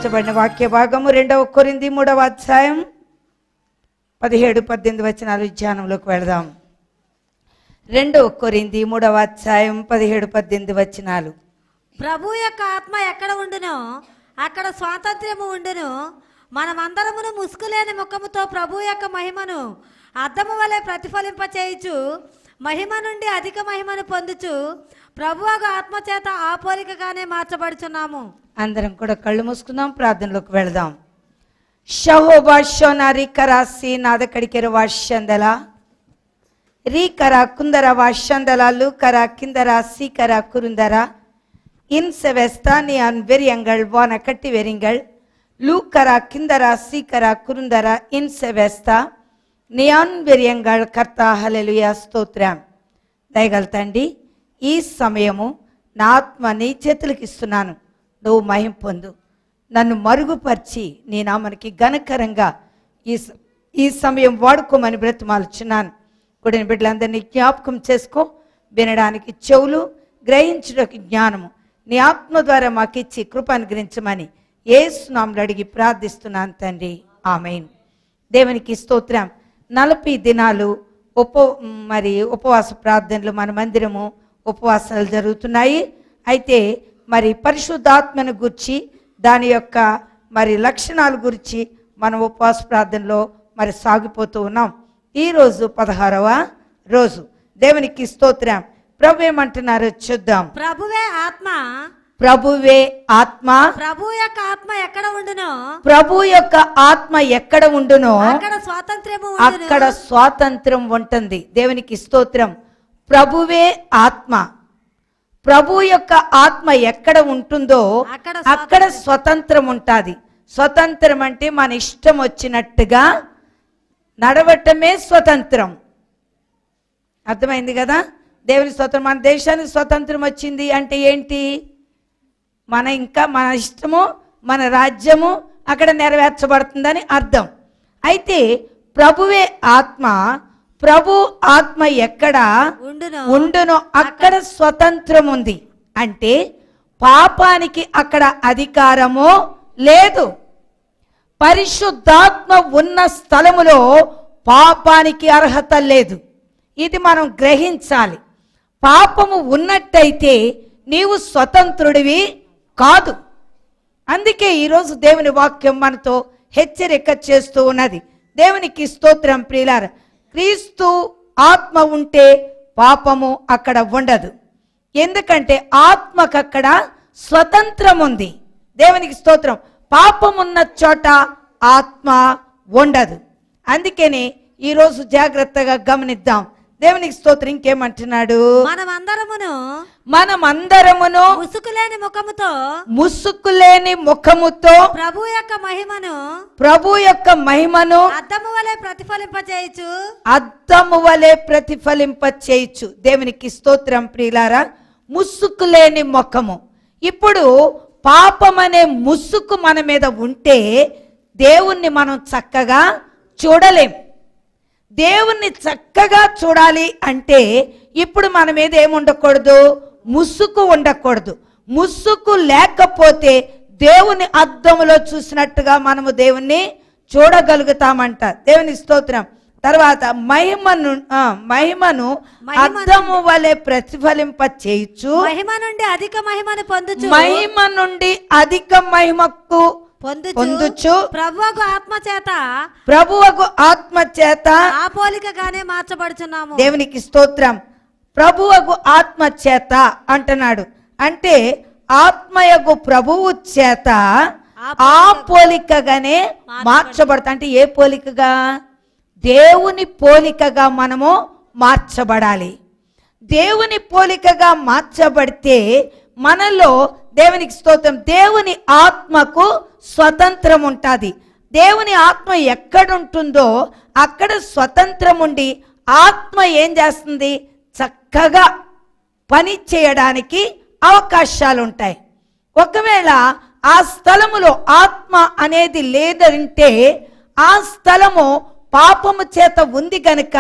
ధ్యానించబడిన వాక్య భాగము 2 కొరింథీ 3వ అధ్యాయం 17-18 వచనాలు ధ్యానంలోకి వెళదాం. 2 కొరింథీ 3వ అధ్యాయం 17-18 వచనాలు. ప్రభు యొక్క ఆత్మ ఎక్కడ ఉండునో అక్కడ స్వాతంత్ర్యము ఉండును. మనమందరమును ముసుగులేని ముఖముతో ప్రభు యొక్క మహిమను అద్దము వలె ప్రతిఫలింపచేయుచు మహిమ నుండి అధిక మహిమను పొందుచు ప్రభువుకు ఆత్మ చేత ఆ పోలికగానే మార్చబడుచున్నాము. అందరం కూడా కళ్ళు మూసుకుందాం, ప్రార్థనలోకి వెళదాం. షహోబా షోనారి కరాసి నాదకడికెర వాష్యందల రీకర కుందర వాష్యందల లూకర కిందర సీకర కురుందర ఇన్సెవెస్తా నియాన్ వెరియంగల్ వాన కట్టి వెరింగల్ లూకర కిందర సీకర కురుందర ఇన్సెవెస్తా నియాన్ వెరియంగల్ కర్త హల్లెలూయా స్తోత్రం. దయగల తండ్రి, ఈ సమయము నా ఆత్మ నీ చేతులకు ఇస్తున్నాను, నువ్వు మహిమ పొందు. నన్ను మరుగుపరిచి నీ నామానికి ఘనకరంగా ఈ సమయం వాడుకోమని బ్రతిమాలుచున్నాను. కూడిన బిడ్డలందరినీ జ్ఞాపకం చేసుకో. వినడానికి చెవులు, గ్రహించడానికి జ్ఞానము నీ ఆత్మ ద్వారా మాకు ఇచ్చి కృప అనుగ్రహించమని యేసు నామములో అడిగి ప్రార్థిస్తున్నాను తండ్రి, ఆమేన్. దేవునికి స్తోత్రం. 40 దినాలు ఉపవాస ప్రార్థనలు మన మందిరము ఉపవాసాలు జరుగుతున్నాయి. అయితే మరి పరిశుద్ధాత్మను గురించి, దాని యొక్క మరి లక్షణాల గురించి మనం ఉపవాస ప్రార్థనలో మరి సాగిపోతూ ఉన్నాం. ఈరోజు 16వ రోజు. దేవునికి స్తోత్రం. ప్రభు ఏమంటున్నారో చూద్దాం. ప్రభువే ఆత్మ, ప్రభువే ఆత్మ, ప్రభు యొక్క ఆత్మ ఎక్కడ ఉండునో, ప్రభు యొక్క ఆత్మ ఎక్కడ ఉండునో అక్కడ స్వాతంత్ర్యము ఉండును. అక్కడ స్వాతంత్రం ఉంటుంది. దేవునికి స్తోత్రం. ప్రభువే ఆత్మ, ప్రభు యొక్క ఆత్మ ఎక్కడ ఉంటుందో అక్కడ స్వతంత్రం ఉంటుంది. స్వతంత్రం అంటే మన ఇష్టం వచ్చినట్టుగా నడవటమే స్వతంత్రం. అర్థమైంది కదా? దేవుని స్వతంత్రం. మన దేశానికి స్వతంత్రం వచ్చింది అంటే ఏంటి? మన ఇష్టము, మన రాజ్యము అక్కడ నెరవేర్చబడుతుందని అర్థం. అయితే ప్రభువే ఆత్మ, ప్రభు ఆత్మ ఎక్కడ ఉండునో అక్కడ స్వతంత్రం ఉంది. అంటే పాపానికి అక్కడ అధికారము లేదు. పరిశుద్ధాత్మ ఉన్న స్థలములో పాపానికి అర్హత లేదు. ఇది మనం గ్రహించాలి. పాపము ఉన్నట్టయితే నీవు స్వతంత్రుడివి కాదు. అందుకే ఈరోజు దేవుని వాక్యం మనతో హెచ్చరిక చేస్తూ ఉన్నది. దేవునికి స్తోత్రం. ప్రియులారా, క్రీస్తు ఆత్మ ఉంటే పాపము అక్కడ ఉండదు. ఎందుకంటే ఆత్మకు అక్కడ స్వతంత్రం ఉంది. దేవునికి స్తోత్రం. పాపమున్న చోట ఆత్మ ఉండదు. అందుకనే ఈరోజు జాగ్రత్తగా గమనిద్దాం. దేవునికి స్తోత్రం. ఇంకేమంటున్నాడు? మనమందరమును ముసుకులేని ముఖముతో ప్రభు యొక్క మహిమను అద్దము వలె ప్రతిఫలింపచేయచ్చు. దేవునికి స్తోత్రం. ప్రియులారా, ముసుకులేని ముఖము. ఇప్పుడు పాపమనే ముసుకు మన మీద ఉంటే దేవుణ్ణి మనం చక్కగా చూడలేం. దేవుణ్ణి చక్కగా చూడాలి అంటే ఇప్పుడు మన మీద ఏముండకూడదు? ముసుగు ఉండకూడదు. ముసుగు లేకపోతే దేవుని అద్దములో చూసినట్టుగా మనము దేవుణ్ణి చూడగలుగుతామంట. దేవుని స్తోత్రం. తర్వాత మహిమను అద్దము వలె ప్రతిఫలింప చేయొచ్చు. మహిమ నుండి అధిక మహిమను పొందుచు, మహిమ నుండి అధిక మహిమకు పొందుచు ప్రభువుకు ఆత్మ చేత ఆ పోలికగానే మార్చబడుచున్నాము. దేవునికి స్తోత్రం. ప్రభువుకు ఆత్మ చేత అంటున్నాడు. అంటే ఆత్మయగు ప్రభువు చేత ఆ పోలికగానే మార్చబడతా. అంటే ఏ పోలికగా? దేవుని పోలికగా మనము మార్చబడాలి. దేవుని పోలికగా మార్చబడితే మనలో, దేవునికి స్తోత్రం, దేవుని ఆత్మకు స్వతంత్రం ఉంటుంది. దేవుని ఆత్మ ఎక్కడుంటుందో అక్కడ స్వతంత్రం ఉండి ఆత్మ ఏం చేస్తుంది? చక్కగా పని చేయడానికి అవకాశాలు ఉంటాయి. ఒకవేళ ఆ స్థలములో ఆత్మ అనేది లేదంటే ఆ స్థలము పాపము చేత ఉంది గనుక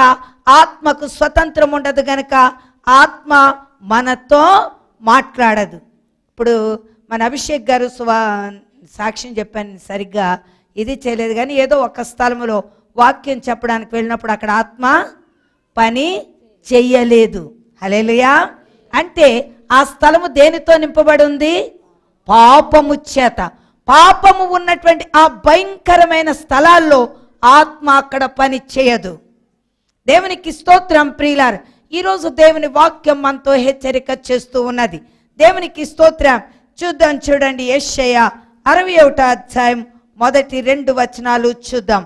ఆత్మకు స్వతంత్రం ఉండదు. గనుక ఆత్మ మనతో మాట్లాడదు. ఇప్పుడు మన అభిషేక్ గారు సాక్ష్యం చెప్పాను, సరిగ్గా ఇది చేయలేదు, కానీ ఏదో ఒక స్థలములో వాక్యం చెప్పడానికి వెళ్ళినప్పుడు అక్కడ ఆత్మ పని చెయ్యలేదు. హల్లెలూయా. అంటే ఆ స్థలము దేనితో నింపబడి ఉంది? పాపము చేత. పాపము ఉన్నటువంటి ఆ భయంకరమైన స్థలాల్లో ఆత్మ అక్కడ పని చేయదు. దేవునికి స్తోత్రం ప్రియులారు. ఈరోజు దేవుని వాక్యం మనతో హెచ్చరిక చేస్తూ ఉన్నది. దేవునికి స్తోత్రం. చూద్దాం, చూడండి, యెషయా 61వ అధ్యాయం మొదటి 2 వచనాలు చూద్దాం.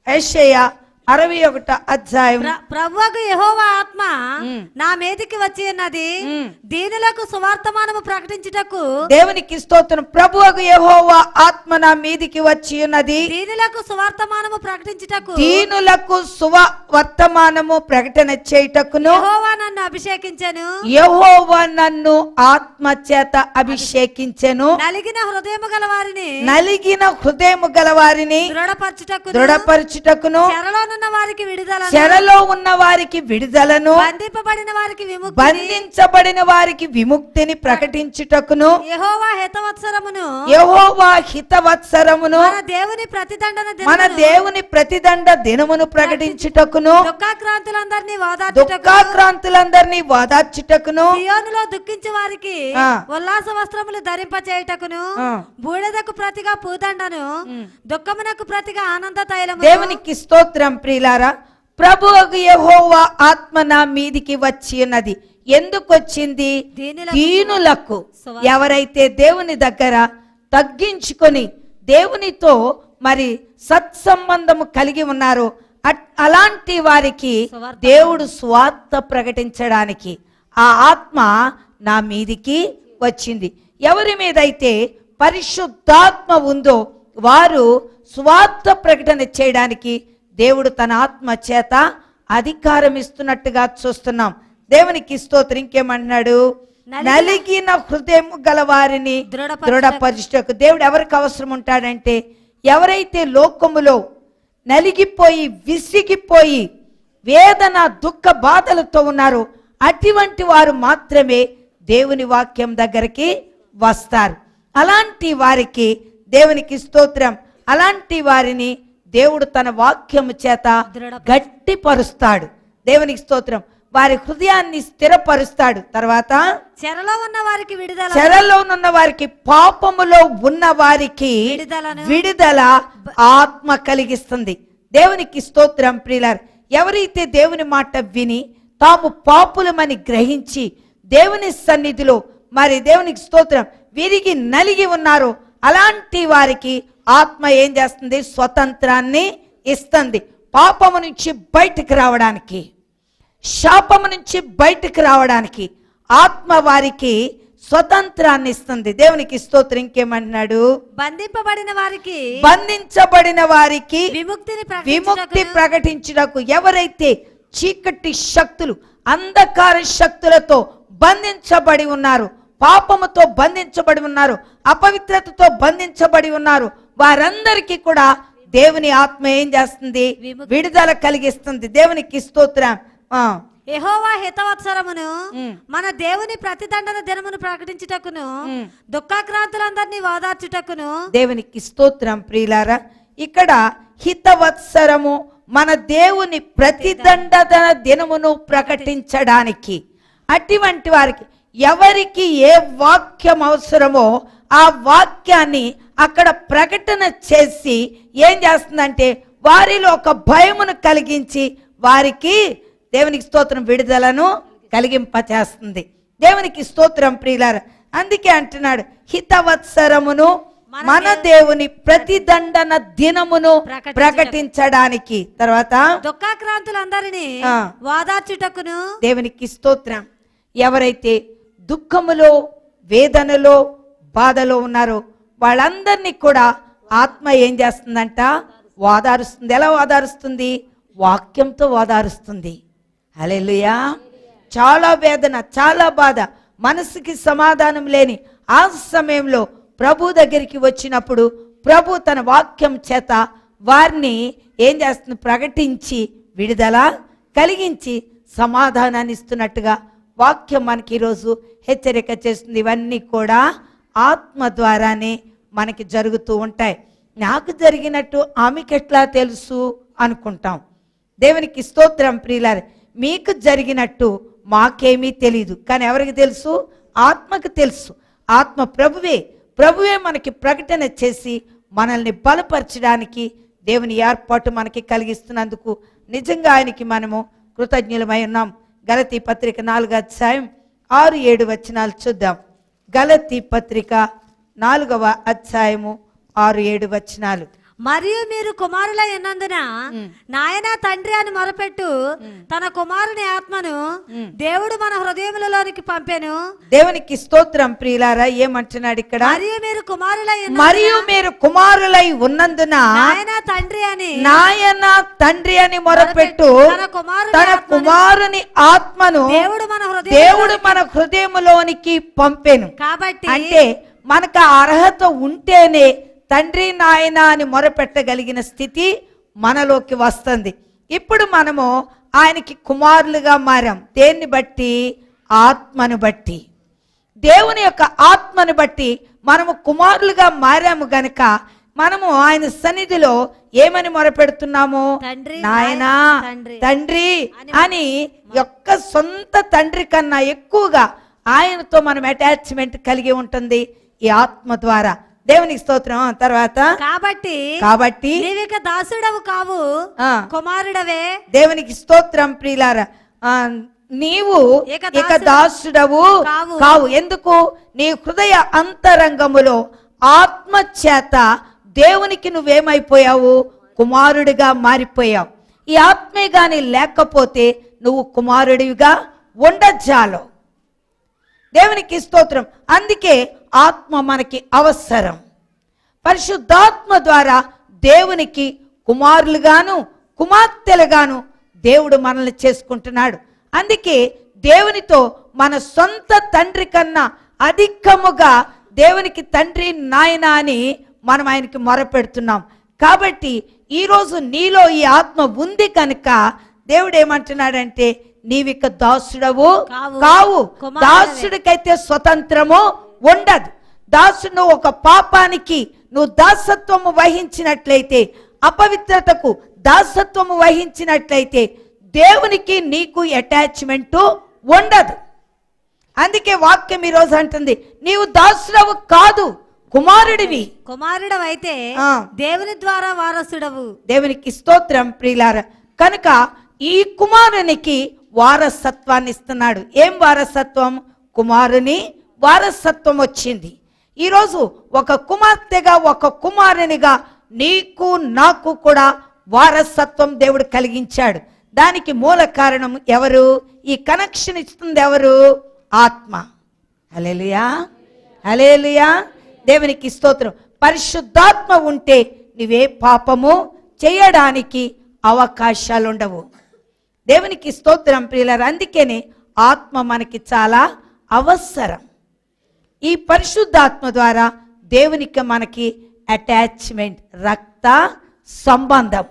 యెషయా 61వ అధ్యాయం. ప్రభువుకు యెహోవా ఆత్మ నా మీదికి వచ్చి ఉన్నది, దీనులకు సువార్తమానము ప్రకటించుటకు. దేవునికి స్తోత్రం. ప్రభువుకు యెహోవా ఆత్మ నా మీదికి వచ్చి ఉన్నది, దీనులకు సువార్తమానము ప్రకటించుటకు, దీనులకు సువర్తమానము ప్రకటన చేయుటకును. యెహోవా నన్ను అభిషేకించెను, యెహోవా నన్ను ఆత్మ చేత అభిషేకించెను. నలిగిన హృదయము గల వారిని, నలిగిన హృదయము గల వారిని దృఢపరచుటకును, చెరలో ఉన్న వారికి విడుదలను, బంధించబడిన వారికి విముక్తిని ప్రకటించుటకును, యెహోవా హితవత్సరమును, యెహోవా హితవత్సరమును, మన దేవుని ప్రతిదండ దినమును ప్రకటించుటకును, దుఃఖాక్రాంతులందరినీ ఓదార్చుటకును, సియోనులో దుఃఖించే వారికి ఉల్లాస వస్త్రములు ధరింపచేయుటకును, బూడిదకు ప్రతిగా పూదండను, దుఃఖమునకు ప్రతిగా ఆనంద తైలము. దేవునికి స్తోత్రం ప్రియులారా. ప్రభువు యెహోవా ఆత్మ నా మీదికి వచ్చి ఉన్నది. ఎందుకు వచ్చింది? దీనులకు. ఎవరైతే దేవుని దగ్గర తగ్గించుకొని దేవునితో మరి సత్సంబంధము కలిగి ఉన్నారో అలాంటి వారికి దేవుడు స్వార్థ ప్రకటించడానికి ఆ ఆత్మ నా మీదికి వచ్చింది. ఎవరి మీదైతే పరిశుద్ధాత్మ ఉందో వారు స్వార్థ ప్రకటన చేయడానికి దేవుడు తన ఆత్మ చేత అధికారం ఇస్తున్నట్టుగా చూస్తున్నాం. దేవునికి స్తోత్రం. ఇంకేమన్నాడు? నలిగిన హృదయం గల వారిని దృఢపరచుటకు. దేవుడు ఎవరికి అవసరం ఉంటాడంటే ఎవరైతే లోకములో నలిగిపోయి విసిగిపోయి వేదన దుఃఖ బాధలతో ఉన్నారో అటువంటి వారు మాత్రమే దేవుని వాక్యం దగ్గరికి వస్తారు. అలాంటి వారికి దేవునికి స్తోత్రం, అలాంటి వారిని దేవుడు తన వాక్యము చేత గట్టిపరుస్తాడు. దేవునికి స్తోత్రం. వారి హృదయాన్ని స్థిరపరుస్తాడు. తర్వాత చెరలో ఉన్న వారికి పాపములో ఉన్న వారికి విడుదల ఆత్మ కలిగిస్తుంది. దేవునికి స్తోత్రం ప్రియులారు. ఎవరైతే దేవుని మాట విని తాము పాపులమని గ్రహించి దేవుని సన్నిధిలో మరి దేవునికి స్తోత్రం విరిగి నలిగి ఉన్నారో అలాంటి వారికి ఆత్మ ఏం చేస్తుంది? స్వతంత్రాన్ని ఇస్తుంది. పాపము నుంచి బయటకు రావడానికి, శాపము నుంచి బయటకు రావడానికి ఆత్మ వారికి స్వతంత్రాన్ని ఇస్తుంది. దేవునికి స్తోత్రం. ఇంకేమంటున్నాడు? బంధించబడిన వారికి విముక్తి ప్రకటించుటకు. ఎవరైతే చీకటి శక్తులు అంధకార శక్తులతో బంధించబడి ఉన్నారు, పాపముతో బంధించబడి ఉన్నారు, అపవిత్రతతో బంధించబడి ఉన్నారు, వారందరికీ కూడా దేవుని ఆత్మ ఏం చేస్తుంది? విడుదల కలిగిస్తుంది. దేవునికి స్తోత్రం. యెహోవా హితవత్సరమును, మన దేవుని ప్రతిదండన దినమును ప్రకటించుటకును, దుఃఖాక్రాంతులందరినీ ఓదార్చుటకును. దేవునికి స్తోత్రం ప్రియులారా. ఇక్కడ హితవత్సరము మన దేవుని ప్రతిదండన దినమును ప్రకటించడానికి. అటువంటి వారికి ఎవరికి ఏ వాక్యం అవసరమో ఆ వాక్యాన్ని అక్కడ ప్రకటన చేసి ఏం చేస్తుందంటే వారిలో ఒక భయమును కలిగించి వారికి దేవునికి స్తోత్రం విడుదలను కలిగింపచేస్తుంది. దేవునికి స్తోత్రం ప్రియులారా. అందుకే అంటున్నాడు హితవత్సరమును మన దేవుని ప్రతిదండన దినమును ప్రకటించడానికి. తర్వాత దుఃఖాక్రాంతులందరినీ ఓదార్చుటకును. దేవునికి స్తోత్రం. ఎవరైతే దుఃఖములో వేదనలో బాధలో ఉన్నారో వాళ్ళందరినీ కూడా ఆత్మ ఏం చేస్తుందంట? ఓదారుస్తుంది. ఎలా ఓదారుస్తుంది? వాక్యంతో ఓదారుస్తుంది. హల్లెలూయా. చాలా వేదన, చాలా బాధ, మనసుకి సమాధానం లేని ఆ సమయంలో ప్రభు దగ్గరికి వచ్చినప్పుడు ప్రభు తన వాక్యం చేత వారిని ఏం చేస్తుంది? ప్రకటించి విడుదల కలిగించి సమాధానాన్ని ఇస్తున్నట్టుగా వాక్యం మనకి ఈరోజు హెచ్చరిక చేస్తుంది. ఇవన్నీ కూడా ఆత్మ ద్వారానే మనకి జరుగుతూ ఉంటాయి. నాకు జరిగినట్టు ఆమెకి ఎట్లా తెలుసు అనుకుంటాం. దేవునికి స్తోత్రం ప్రియులారా. మీకు జరిగినట్టు మాకేమీ తెలియదు, కానీ ఎవరికి తెలుసు? ఆత్మకు తెలుసు. ఆత్మ ప్రభువే మనకి ప్రకటన చేసి మనల్ని బలపరచడానికి దేవుని ఏర్పాటు మనకి కలిగిస్తున్నందుకు నిజంగా ఆయనకి మనము కృతజ్ఞులమై ఉన్నాం. గలతీ పత్రిక 4వ అధ్యాయం 6-7 వచనాలు చూద్దాం. గలతీ పత్రిక 4వ అధ్యాయము 6-7 వచనాలు. మరియు మీరు కుమారులై ఉన్నందున నాయన తండ్రి అని మొరపెట్టు తన కుమారుని ఆత్మను దేవుడు మన హృదయములలోనికి పంపెను. దేవునికి స్తోత్రం ప్రియులారా. ఏమంటున్నాడు ఇక్కడ? మరియు మీరు కుమారులై ఉన్నందున నాయన తండ్రి అని మొరపెట్టు తన కుమారుని ఆత్మను దేవుడు మన హృదయములోనికి పంపెను. కాబట్టి అంటే మనకు ఆ అర్హత ఉంటేనే తండ్రి నాయన అని మొరపెట్టగలిగిన స్థితి మనలోకి వస్తుంది. ఇప్పుడు మనము ఆయనకి కుమారులుగా మారాం. దేన్ని బట్టి? ఆత్మను బట్టి. దేవుని యొక్క ఆత్మను బట్టి మనము కుమారులుగా మారాము గనుక మనము ఆయన సన్నిధిలో ఏమని మొరపెడుతున్నాము? నాయనా తండ్రి అని. యొక్క సొంత తండ్రి కన్నా ఎక్కువగా ఆయనతో మనం అటాచ్మెంట్ కలిగి ఉంటుంది ఈ ఆత్మ ద్వారా. దేవునికి స్తోత్రం. తర్వాత కాబట్టి నీవిక దాసుడవు కావు, కుమారుడవే. దేవునికి స్తోత్రం ప్రియులారా. నీవు ఇక దాసుడవు కావు. ఎందుకు? నీ హృదయ అంతరంగములో ఆత్మ చేత దేవునికి నువ్వేమైపోయావు? కుమారుడిగా మారిపోయావు. ఈ ఆత్మే గాని లేకపోతే నువ్వు కుమారుడిగా ఉండజాలవు. దేవునికి స్తోత్రం. అందుకే ఆత్మ మనకి అవసరం. పరిశుద్ధాత్మ ద్వారా దేవునికి కుమారులుగాను కుమార్తెలుగాను దేవుడు మనల్ని చేసుకుంటున్నాడు. అందుకే దేవునితో మన సొంత తండ్రి కన్నా అధికముగా దేవునికి తండ్రి నాయన అని మనం ఆయనకి మొరపెడుతున్నాం. కాబట్టి ఈరోజు నీలో ఈ ఆత్మ ఉంది కనుక దేవుడు ఏమంటున్నాడంటే నీవిక దాసుడవు కావు. దాసుడికైతే స్వతంత్రము ఉండదు. దాసుడు ఒక పాపానికి నువ్వు దాసత్వము వహించినట్లయితే, అపవిత్రతకు దాసత్వము వహించినట్లయితే దేవునికి నీకు అటాచ్మెంట్ ఉండదు. అందుకే వాక్యం ఈరోజు అంటుంది నీవు దాసుడవు కాదు, కుమారుడివి. కుమారుడవైతే దేవుని ద్వారా వారసుడవు. దేవునికి స్తోత్రం ప్రియులారా. కనుక ఈ కుమారునికి వారసత్వాన్ని ఇస్తున్నాడు. ఏం వారసత్వం? కుమారుని వారసత్వం వచ్చింది. ఈరోజు ఒక కుమార్తెగా ఒక కుమారునిగా నీకు నాకు కూడా వారసత్వం దేవుడు కలిగించాడు. దానికి మూల కారణం ఎవరు? ఈ కనెక్షన్ ఇస్తుంది ఎవరు? ఆత్మ. హల్లెలూయా, హల్లెలూయా. దేవునికి స్తోత్రం. పరిశుద్ధాత్మ ఉంటే నువ్వే పాపము చేయడానికి అవకాశాలు ఉండవు. దేవునికి స్తోత్రం ప్రియులారా. అందుకనే ఆత్మ మనకి చాలా అవసరం. ఈ పరిశుద్ధాత్మ ద్వారా దేవునికి మనకి అటాచ్మెంట్, రక్త సంబంధం.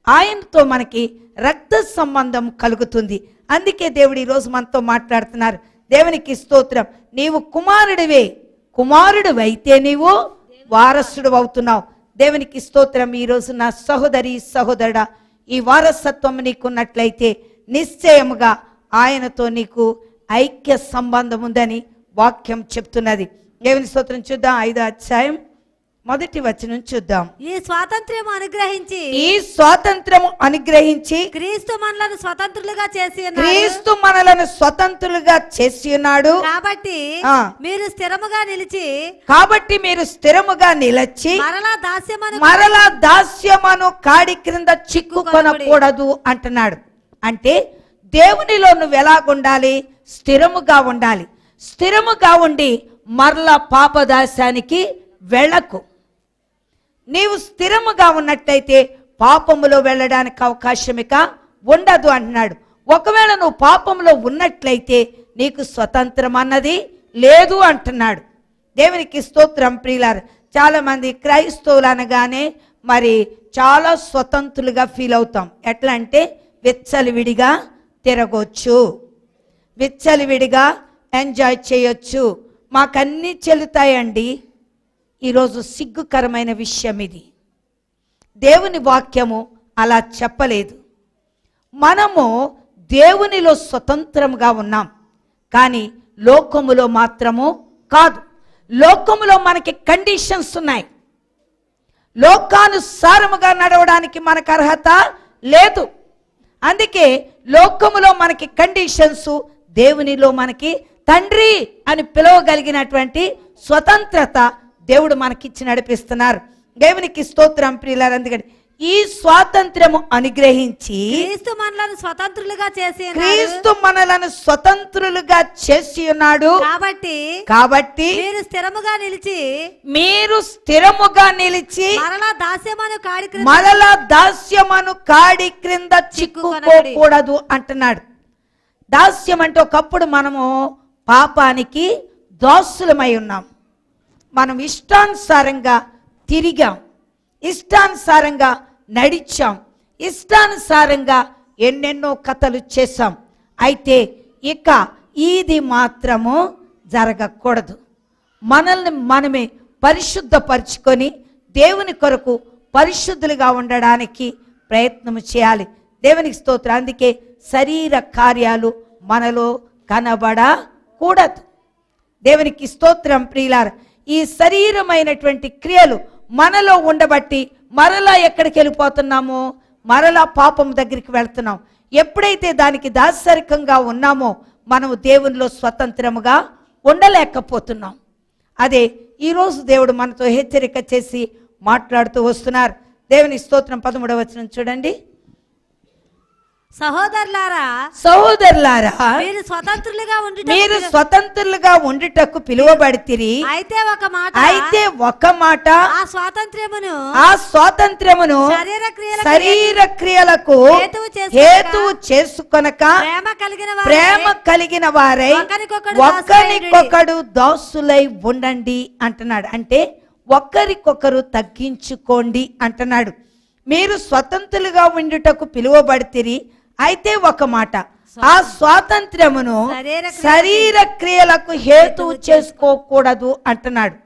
ఆయనతో మనకి రక్త సంబంధం కలుగుతుంది. అందుకే దేవుడు ఈరోజు మనతో మాట్లాడుతున్నారు. దేవునికి స్తోత్రం. నీవు కుమారుడివే, కుమారుడు అయితే నీవు వారసుడు అవుతున్నావు. దేవునికి స్తోత్రం. ఈరోజు నా సహోదరి సహోదరుడా, ఈ వారసత్వం నీకున్నట్లయితే నిశ్చయముగా ఆయనతో నీకు ఐక్య సంబంధం ఉందని వాక్యం చెప్తున్నది. దేవుని స్తోత్రం. చూద్దాం 5వ అధ్యాయం 1వ వచనం చూద్దాం. ఈ స్వాతంత్ర్యము అనుగ్రహించి క్రీస్తు మనలను స్వతంత్రులుగా చేసి ఉన్నాడు. కాబట్టి మీరు స్థిరముగా నిలిచి మరలా దాస్యమను కాడి క్రింద చిక్కుకొనకూడదు అంటున్నాడు. అంటే దేవునిలో నువ్వు ఎలాగుండాలి? స్థిరముగా ఉండాలి. స్థిరముగా ఉండి మరలా పాపదాస్యానికి వెళ్ళకు. నీవు స్థిరముగా ఉన్నట్లయితే పాపములో వెళ్ళడానికి అవకాశమిక ఉండదు అంటున్నాడు. ఒకవేళ నువ్వు పాపంలో ఉన్నట్లయితే నీకు స్వతంత్రం అన్నది లేదు అంటున్నాడు. దేవునికి స్తోత్రం ప్రియులారా. చాలా మంది క్రైస్తవులు అనగానే మరి చాలా స్వతంత్రులుగా ఫీల్ అవుతాం. ఎట్లా అంటే విచ్చలవిడిగా తిరగొచ్చు, విచ్చలవిడిగా ఎంజాయ్ చేయొచ్చు, మాకన్నీ చెల్లుతాయండి. ఈరోజు సిగ్గుకరమైన విషయం ఇది. దేవుని వాక్యము అలా చెప్పలేదు. మనము దేవునిలో స్వతంత్రంగా ఉన్నాం, కానీ లోకములో మాత్రము కాదు. లోకములో మనకి కండిషన్స్ ఉన్నాయి. లోకానుసారముగా నడవడానికి మనకు అర్హత లేదు. అందుకే లోకములో మనకి కండిషన్స్, దేవునిలో మనకి తండ్రి అని పిలవగలిగినటువంటి స్వతంత్రత దేవుడు మనకిచ్చి నడిపిస్తున్నారు. దేవునికి స్తోత్రం ప్రియులారా. అందుకని ఈ స్వాతంత్రము అనుగ్రహించి క్రీస్తు మనలను స్వతంత్రులుగా చేసి ఉన్నాడు. కాబట్టి మీరు స్థిరముగా నిలిచి మరలా దాస్యమను కాడి క్రింద చిక్కుకోకూడదు అంటున్నాడు. దాస్యం అంటే ఒకప్పుడు మనము పాపానికి దాసులమై ఉన్నాం. మనం ఇష్టానుసారంగా తిరిగాం, ఇష్టానుసారంగా నడిచాం, ఇష్టానుసారంగా ఎన్నెన్నో కథలు చేశాం. అయితే ఇక ఇది మాత్రము జరగకూడదు. మనల్ని మనమే పరిశుద్ధపరచుకొని దేవుని కొరకు పరిశుద్ధులుగా ఉండడానికి ప్రయత్నం చేయాలి. దేవునికి స్తోత్రం. అందుకే శరీర కార్యాలు మనలో కనబడకూడదు. దేవునికి స్తోత్రం ప్రియులారా. ఈ శరీరమైనటువంటి క్రియలు మనలో ఉండబట్టి మరలా ఎక్కడికి వెళ్ళిపోతున్నామో, మరలా పాపం దగ్గరికి వెళ్తున్నాం. ఎప్పుడైతే దానికి దాసరికంగా ఉన్నామో మనము దేవునిలో స్వతంత్రముగా ఉండలేకపోతున్నాం. అదే ఈరోజు దేవుడు మనతో హెచ్చరిక చేసి మాట్లాడుతూ వస్తున్నారు. దేవుని స్తోత్రం. 13వ వచనం చూడండి. సహోదరులారా మీరు స్వతంత్రులుగా ఉండుటకు పిలువబడితిరి. అయితే ఒక మాట ఆ స్వాతంత్ర్యమును శరీర క్రియలకు హేతువు చేసుకొనక ప్రేమ కలిగిన వారై ఒకరికొకడు దాసులై ఉండండి అంటున్నాడు. అంటే ఒకరికొకరు తగ్గించుకోండి అంటున్నాడు. మీరు స్వతంత్రులుగా ఉండుటకు పిలువబడితిరి. అయితే ఒక మాట, ఆ స్వాతంత్ర్యమును శరీర క్రియలకు హేతువు చేసుకోకూడదు అంటున్నాడు.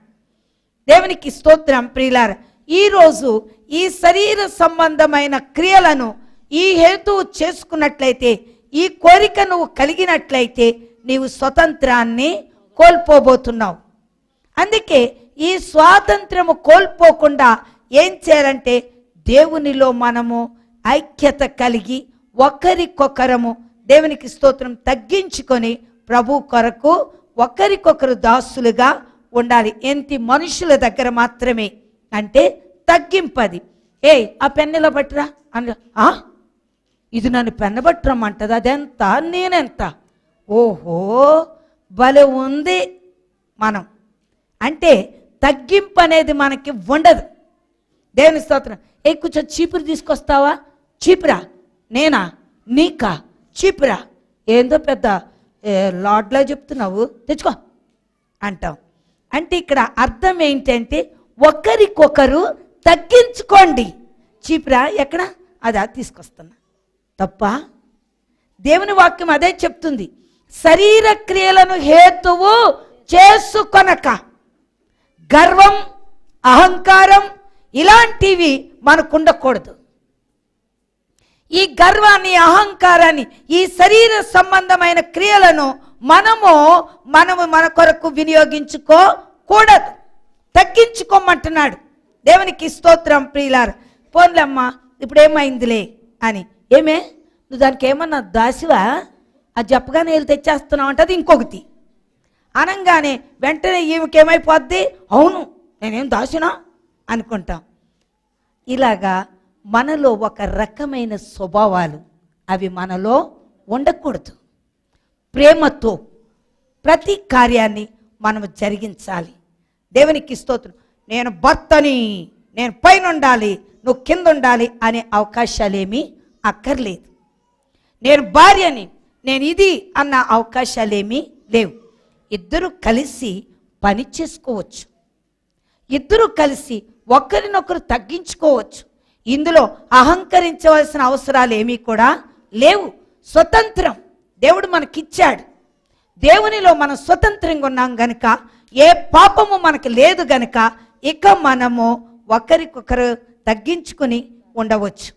దేవునికి స్తోత్రం ప్రియులారా. ఈరోజు ఈ శరీర సంబంధమైన క్రియలను ఈ హేతువు చేసుకున్నట్లయితే, ఈ కోరిక నువ్వు కలిగినట్లయితే నీవు స్వతంత్రాన్ని కోల్పోబోతున్నావు. అందుకే ఈ స్వాతంత్రము కోల్పోకుండా ఏం చేయాలంటే దేవునిలో మనము ఐక్యత కలిగి ఒకరికొకరము దేవునికి స్తోత్రం తగ్గించుకొని ప్రభు కొరకు ఒకరికొకరు దాసులుగా ఉండాలి. ఎంతి మనుషుల దగ్గర మాత్రమే, అంటే తగ్గింపది. ఆ పెన్నెల బట్టరా అని, ఇది నన్ను పెన్న బట్టరమ్మంటది, అదెంత నేనెంత, ఓహో భలే ఉంది. మనం అంటే తగ్గింపు అనేది మనకి ఉండదు. దేవుని స్తోత్రం. కూర్చో, చీపురు తీసుకొస్తావా? చీపురా? నేనా? నీకా? చీపురా? ఏందో పెద్ద లాడ్లా చెప్తున్నావు, తెచ్చుకో అంటాం. అంటే ఇక్కడ అర్థం ఏంటంటే ఒకరికొకరు తగ్గించుకోండి. చీపురా ఎక్కడ? అదా తీసుకొస్తున్నా. తప్ప? దేవుని వాక్యం అదే చెప్తుంది. శరీర క్రియలను హేతువు చేసుకొనక గర్వం, అహంకారం ఇలాంటివి మనకు ఉండకూడదు. ఈ గర్వాన్ని, అహంకారాన్ని, ఈ శరీర సంబంధమైన క్రియలను మనము మన కొరకు వినియోగించుకోకూడదు. తగ్గించుకోమంటున్నాడు. దేవునికి స్తోత్రం ప్రియులారా. పోన్లమ్మా ఇప్పుడు ఏమైందిలే అని, ఏమే నువ్వు దానికి ఏమన్నా దాసివా? అది చెప్పగానే వెళ్ళి తెచ్చేస్తున్నావు అంటే అది ఇంకొకటి అనగానే వెంటనే ఈమెకి ఏమైపోద్ది? అవును నేనేం దాసినా అనుకుంటాం. ఇలాగా మనలో ఒక రకమైన స్వభావాలు అవి మనలో ఉండకూడదు. ప్రేమతో ప్రతి కార్యాన్ని మనం జరిగించాలి. దేవునికి స్తోత్రం. నేను భర్తని, నేను పైన ఉండాలి, నువ్వు కింద ఉండాలి అనే అవకాశాలేమీ అక్కర్లేదు. నేను భార్యని, నేను ఇది అన్న అవకాశాలేమీ లేవు. ఇద్దరు కలిసి పని చేసుకోవచ్చు, ఇద్దరు కలిసి ఒకరినొకరు తగ్గించుకోవచ్చు. ఇందులో అహంకరించవలసిన అవసరాలు ఏమీ కూడా లేవు. స్వతంత్రం దేవుడు మనకిచ్చాడు. దేవునిలో మనం స్వతంత్రంగా ఉన్నాం గనుక, ఏ పాపము మనకు లేదు గనుక ఇక మనము ఒకరికొకరు తగ్గించుకుని ఉండవచ్చు.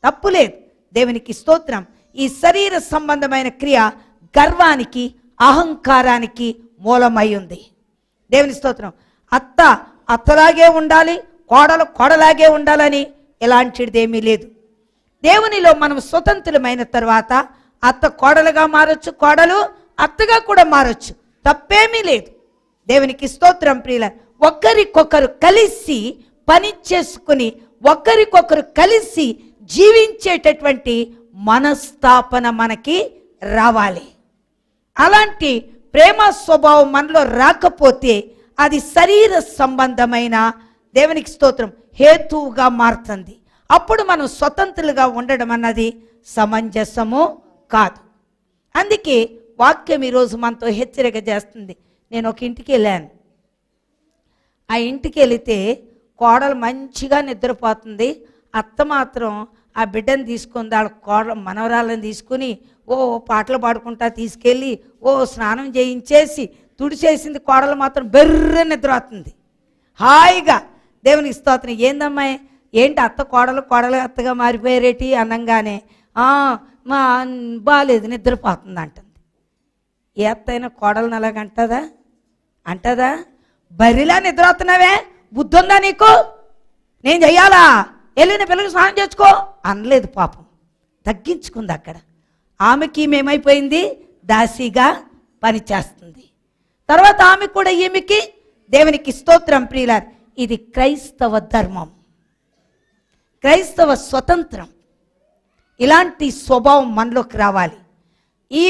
తప్పులేదు. దేవునికి స్తోత్రం. ఈ శరీర సంబంధమైన క్రియ గర్వానికి, అహంకారానికి మూలమై ఉంది. దేవుని స్తోత్రం. అత్త అత్తలాగే ఉండాలి, కోడలు కోడలాగే ఉండాలని ఎలాంటిది ఏమీ లేదు. దేవునిలో మనం స్వతంత్రమైన తర్వాత అత్త కోడలుగా మారొచ్చు, కోడలు అత్తగా కూడా మారొచ్చు. తప్పేమీ లేదు. దేవునికి స్తోత్రం ప్రియుల. ఒకరికొకరు కలిసి పని చేసుకుని ఒకరికొకరు కలిసి జీవించేటటువంటి మనస్తాపన మనకి రావాలి. అలాంటి ప్రేమ స్వభావం మనలో రాకపోతే అది శరీర సంబంధమైన, దేవునికి స్తోత్రం, హేతువుగా మారుతుంది. అప్పుడు మనం స్వతంత్రులుగా ఉండడం అన్నది సమంజసము కాదు. అందుకే వాక్యం ఈరోజు మనతో హెచ్చరిక చేస్తుంది. నేను ఒక ఇంటికి వెళ్ళాను. ఆ ఇంటికి వెళితే కోడలు మంచిగా నిద్రపోతుంది. అత్త మాత్రం ఆ బిడ్డను తీసుకుంది, వాళ్ళ కోడలు మనవరాలను తీసుకుని పాటలు పాడుకుంటా తీసుకెళ్ళి స్నానం చేయించేసి తుడిచేసింది. కోడలు మాత్రం బెర్ర నిద్రపోతుంది హాయిగా. దేవునికి స్తోత్రం. ఏందమ్మాయి, ఏంటి అత్త కోడలు అత్తగా మారిపోయారేటి అనంగానే మా బాలేదు నిద్రపోతుంది అంటుంది. ఏ అత్త అయినా కోడలను అలాగంటదా? అంటదా? బరిలా నిద్రపోతున్నావే, బుద్ధి ఉందా నీకు? నేను చెయ్యాలా? వెళ్ళిన పిల్లలు స్నానం చేసుకో అనలేదు. పాపం తగ్గించుకుంది. అక్కడ ఆమెకి ఏమైపోయింది? దాసిగా పనిచేస్తుంది. తర్వాత ఆమె కూడా ఈమెకి, దేవునికి స్తోత్రం ప్రియులార్, ఇది క్రైస్తవ ధర్మం, క్రైస్తవ స్వతంత్రం. ఇలాంటి స్వభావం మనలోకి రావాలి. ఈ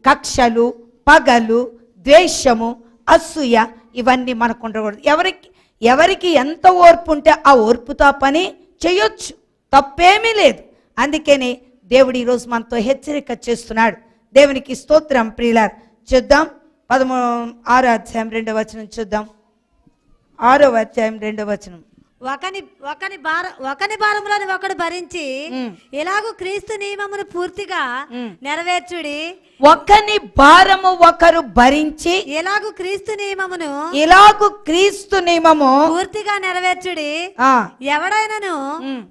కక్షలు, పగలు, ద్వేషము, అసూయ ఇవన్నీ మనకు ఉండకూడదు. ఎవరికి ఎంత ఓర్పు ఉంటే ఆ ఓర్పుతో పని చేయొచ్చు, తప్పేమీ లేదు. అందుకని దేవుడు ఈరోజు మనతో హెచ్చరిక చేస్తున్నాడు. దేవునికి స్తోత్రం ప్రియులార్. చూద్దాం 6వ అధ్యాయం 2వ వచనం చూద్దాం. 6వ అధ్యాయం 2వ వచనం. ఒకని భారములను ఒకడు భరించి ఇలాగూ క్రీస్తు నియమమును పూర్తిగా నెరవేర్చుడి. ఒకని భారము ఒకరు భరించి ఇలాగూ క్రీస్తు నియమము పూర్తిగా నెరవేర్చుడి. ఎవడైనను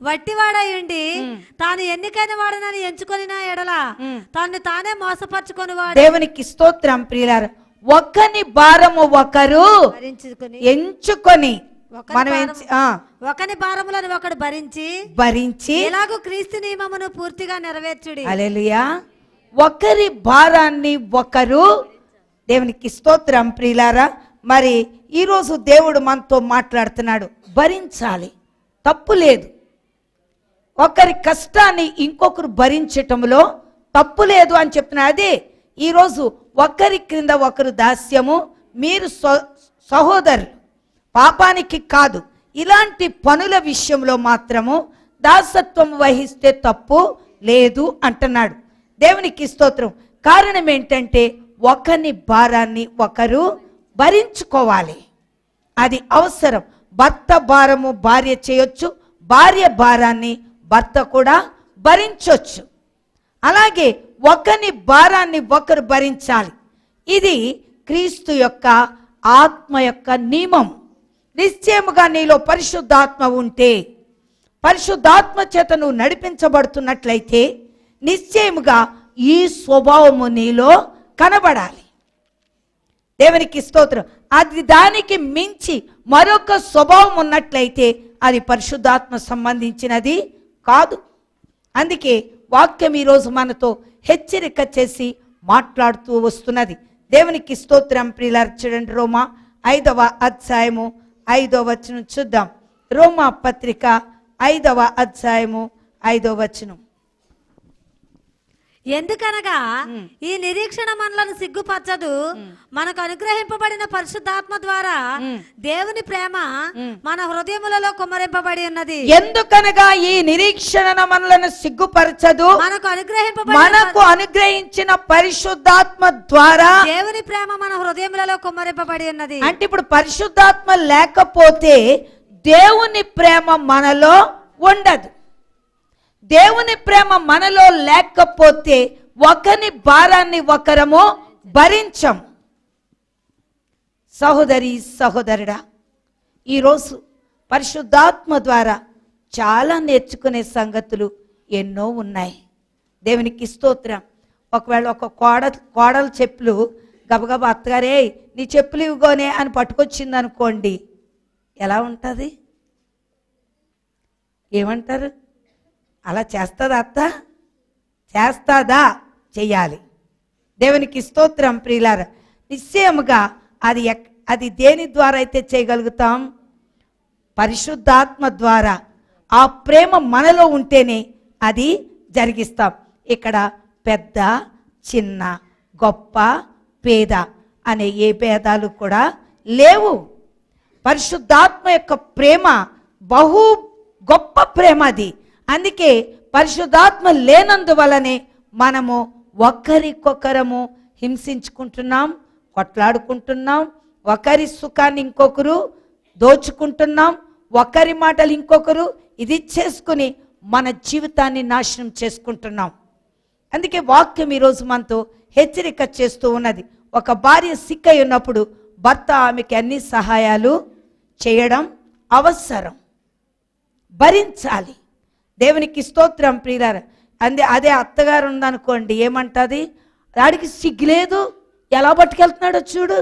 వట్టివాడై ఉండి తాను ఎన్నికైన వాడనని ఎంచుకొని ఎడల తాను తానే మోసపరుచుకొని వాడు. దేవునికి స్తోత్రం ప్రియులారా. ఒకని భారము ఒకరు ఎంచుకొని, ఒకని భారములను ఒకడు భరించి ఇలాగూ క్రీస్తు నియమమును పూర్తిగా నెరవేర్చుడి. హల్లెలూయా. ఒకరి భారాన్ని ఒకరు, దేవునికి స్తోత్రం ప్రియులారా. మరి ఈరోజు దేవుడు మనతో మాట్లాడుతున్నాడు. భరించాలి, తప్పు లేదు. ఒకరి కష్టాన్ని ఇంకొకరు భరించటంలో తప్పు లేదు అని చెప్తున్నా. అదే ఈరోజు ఒకరి క్రింద ఒకరు దాస్యము. మీరు సహోదరులు, పాపానికి కాదు, ఇలాంటి పనుల విషయంలో మాత్రము దాసత్వం వహిస్తే తప్పు లేదు అంటున్నాడు. దేవునికి స్తోత్రం. కారణం ఏంటంటే ఒకని భారాన్ని ఒకరు భరించుకోవాలి, అది అవసరం. భర్త భారము భార్య చేయొచ్చు, భార్య భారాన్ని భర్త కూడా భరించొచ్చు. అలాగే ఒకని భారాన్ని ఒకరు భరించాలి. ఇది క్రీస్తు యొక్క ఆత్మ యొక్క నియమం. నిశ్చయముగా నీలో పరిశుద్ధాత్మ ఉంటే, పరిశుద్ధాత్మ చేత నువ్వు నడిపించబడుతున్నట్లయితే నిశ్చయముగా ఈ స్వభావము నీలో కనబడాలి. దేవునికి స్తోత్రం. అది దానికి మించి మరొక స్వభావం ఉన్నట్లయితే అది పరిశుద్ధాత్మ సంబంధించినది కాదు. అందుకే వాక్యం ఈరోజు మనతో హెచ్చరిక చేసి మాట్లాడుతూ వస్తున్నది. దేవునికి స్తోత్రం ప్రియులారా. చూడండి, రోమా 5వ అధ్యాయము 5వ వచనం చూద్దాం. రోమా పత్రిక 5వ అధ్యాయము 5వ వచనం. ఎందుకనగా ఈ నిరీక్షణ మనలను సిగ్గుపరచదు, మనకు అనుగ్రహింపబడిన పరిశుద్ధాత్మ ద్వారా దేవుని ప్రేమ మన హృదయములలో కుమ్మరింపబడి ఉన్నది. ఎందుకనగా ఈ నిరీక్షణ మనలను సిగ్గుపరచదు, మనకు అనుగ్రహించిన పరిశుద్ధాత్మ ద్వారా దేవుని ప్రేమ మన హృదయములలో కుమ్మరింపబడి ఉన్నది. అంటే ఇప్పుడు పరిశుద్ధాత్మ లేకపోతే దేవుని ప్రేమ మనలో ఉండదు. దేవుని ప్రేమ మనలో లేకపోతే ఒకని భారాన్ని ఒకరము భరించం. సహోదరి సహోదరుడా, ఈరోజు పరిశుద్ధాత్మ ద్వారా చాలా నేర్చుకునే సంగతులు ఎన్నో ఉన్నాయి. దేవునికి స్తోత్రం. ఒకవేళ ఒక కోడలు చెప్పులు గబగబా అత్తగారే నీ చెప్పులు ఇవ్వగోనే అని పట్టుకొచ్చింది అనుకోండి, ఎలా ఉంటుంది? ఏమంటారు? అలా చేస్తుందా అత్త? చేస్తాదా? చెయ్యాలి. దేవునికి స్తోత్రం ప్రియులారా. నిశ్చయముగా అది దేని ద్వారా అయితే చేయగలుగుతాం? పరిశుద్ధాత్మ ద్వారా. ఆ ప్రేమ మనలో ఉంటేనే అది జరిగిస్తాం. ఇక్కడ పెద్ద, చిన్న, గొప్ప, పేద అనే ఏ భేదాలు కూడా లేవు. పరిశుద్ధాత్మ యొక్క ప్రేమ బహు గొప్ప ప్రేమ అది. అందుకే పరిశుద్ధాత్మ లేనందువలనే మనము ఒకరికొకరము హింసించుకుంటున్నాం, కొట్లాడుకుంటున్నాం, ఒకరి సుఖాన్ని ఇంకొకరు దోచుకుంటున్నాం, ఒకరి మాటలు ఇంకొకరు ఇది చేసుకుని మన జీవితాన్ని నాశనం చేసుకుంటున్నాం. అందుకే వాక్యం ఈరోజు మనతో హెచ్చరిక చేస్తూ ఉన్నది. ఒక భార్య సిక్కై ఉన్నప్పుడు భర్త ఆమెకి అన్ని సహాయాలు చేయడం అవసరం, భరించాలి. దేవునికి స్తోత్రం ప్రియులారా. అదే అత్తగారు ఉందనుకోండి, ఏమంటుంది? వాడికి సిగ్గులేదు, ఎలా పట్టుకెళ్తున్నాడో చూడు,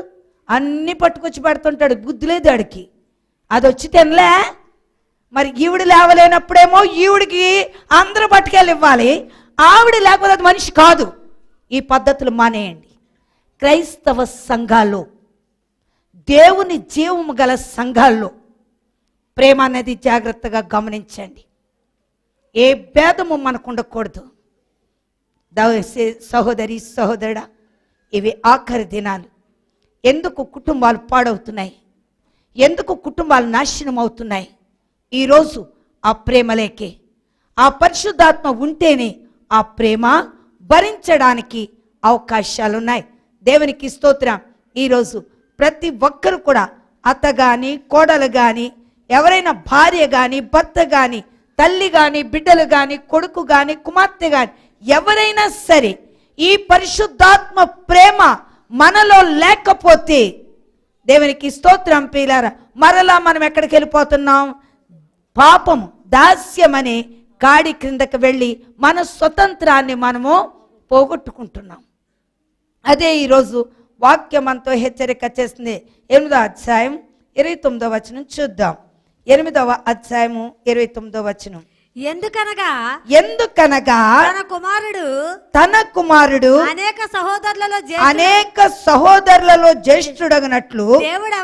అన్నీ పట్టుకొచ్చి పెడుతుంటాడు, బుద్ధి లేదు వాడికి, అది వచ్చి తినలే. మరి ఈవిడ లేవలేనప్పుడేమో ఈవిడికి అందరూ పట్టుకెళ్ళి ఇవ్వాలి, ఆవిడ లేకపోతే అది మనిషి కాదు. ఈ పద్ధతులు మానేయండి. క్రైస్తవ సంఘాల్లో, దేవుని జీవము గల సంఘాల్లో ప్రేమ అనేది జాగ్రత్తగా గమనించండి. ఏ భేదము మనకు ఉండకూడదు. సహోదరి సహోదరుడా, ఇవి ఆఖరి దినాలు. ఎందుకు కుటుంబాలు పాడవుతున్నాయి? ఎందుకు కుటుంబాలు నాశనం అవుతున్నాయి? ఈరోజు ఆ ప్రేమ లేకే. ఆ పరిశుద్ధాత్మ ఉంటేనే ఆ ప్రేమ భరించడానికి అవకాశాలున్నాయి. దేవునికి స్తోత్రం. ఈరోజు ప్రతి ఒక్కరు కూడా, అత్త కానీ, కోడలు కానీ, ఎవరైనా భార్య కానీ, భర్త కానీ, తల్లి కానీ, బిడ్డలు కానీ, కొడుకు కానీ, కుమార్తె కానీ, ఎవరైనా సరే ఈ పరిశుద్ధాత్మ ప్రేమ మనలో లేకపోతే, దేవునికి స్తోత్రం ప్రియులారా, మరలా మనం ఎక్కడికి వెళ్ళిపోతున్నాం? పాపము, దాస్యం అనే గాడి క్రిందకి వెళ్ళి మన స్వతంత్రాన్ని మనము పోగొట్టుకుంటున్నాం. అదే ఈరోజు వాక్యం మనతో హెచ్చరిక చేస్తుంది. 8వ అధ్యాయం 29వ వచనం చూద్దాం. 8వ అధ్యాయము 29వ వచనం. ఎందుకనగా తన కుమారుడు అనేక సహోదరులలో జ్యేష్ఠుడగనట్లు దేవుడు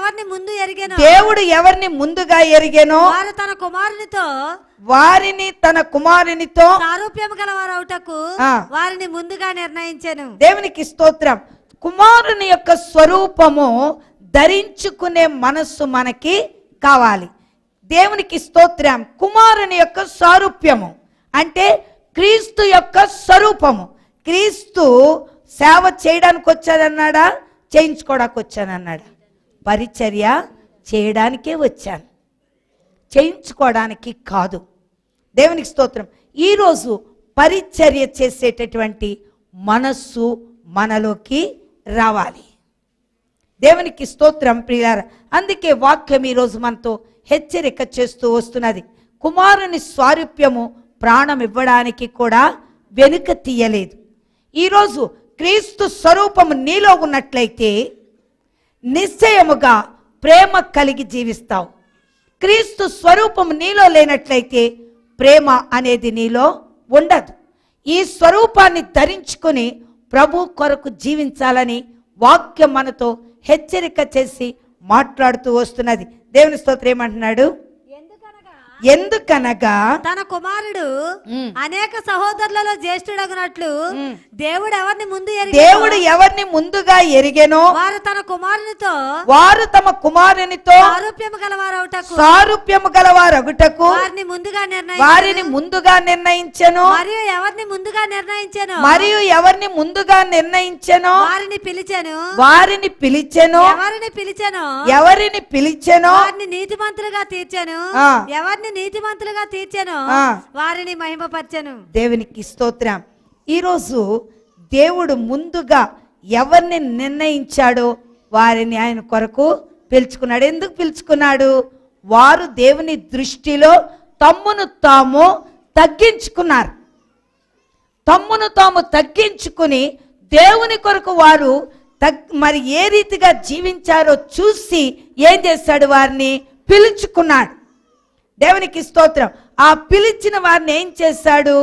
ఎవరిని ముందుగా ఎరిగెనో వారిని తన కుమారునితో సారూప్యము గలవారవుటకు వారిని ముందుగా నిర్ణయించెను. దేవునికి స్తోత్రం. కుమారుని యొక్క స్వరూపము ధరించుకునే మనస్సు మనకి కావాలి. దేవునికి స్తోత్రం. కుమారుని యొక్క సారూప్యము అంటే క్రీస్తు యొక్క స్వరూపము. క్రీస్తు సేవ చేయడానికి వచ్చానన్నాడా? చేయించుకోవడానికి వచ్చానన్నాడా? పరిచర్య చేయడానికే వచ్చాను, చేయించుకోవడానికి కాదు. దేవునికి స్తోత్రం. ఈరోజు పరిచర్య చేసేటటువంటి మనస్సు మనలోకి రావాలి. దేవునికి స్తోత్రం ప్రియులారా. అందుకే వాక్యం ఈరోజు మనతో హెచ్చరిక చేస్తూ వస్తున్నది. కుమారుని స్వారూప్యము ప్రాణం ఇవ్వడానికి కూడా వెనుక తీయలేదు. ఈరోజు క్రీస్తు స్వరూపము నీలో ఉన్నట్లయితే నిశ్చయముగా ప్రేమ కలిగి జీవిస్తావు. క్రీస్తు స్వరూపము నీలో లేనట్లయితే ప్రేమ అనేది నీలో ఉండదు. ఈ స్వరూపాన్ని ధరించుకొని ప్రభు కొరకు జీవించాలని వాక్యం మనతో హెచ్చరిక చేసి మాట్లాడుతూ వస్తున్నది. దేవుని స్తోత్రం. ఏమంటున్నాడు? ఎందుకనగా తన కుమారుడు అనేక సహోదరులలో జ్యేష్ఠుడగునట్లు దేవుడు ఎవరిని ముందుగా ఎరిగెనో వారు తమ కుమారునితో సారూప్యము గలవారగుటకు వారిని ముందుగా నిర్ణయించెను. మరియు ఎవరిని ముందుగా నిర్ణయించెనో వారిని పిలిచెను. ఎవరిని పిలిచెనో వారిని నీతిమంతులుగా తీర్చెను. వారిని మహిమపరచెను. దేవునికి స్తోత్రం. ఈరోజు దేవుడు ముందుగా ఎవరిని నిర్ణయించాడో వారిని ఆయన కొరకు పిలుచుకున్నాడు. ఎందుకు పిలుచుకున్నాడు? వారు దేవుని దృష్టిలో తమ్మును తాము తగ్గించుకున్నారు. తమ్మును తాము తగ్గించుకుని దేవుని కొరకు వారు మరి ఏ రీతిగా జీవించారో చూసి ఏం చేశాడు, వారిని పిలుచుకున్నాడు. దేవునికి స్తోత్రం. ఆ పిలిచిన వారిని ఏం చేశాడు,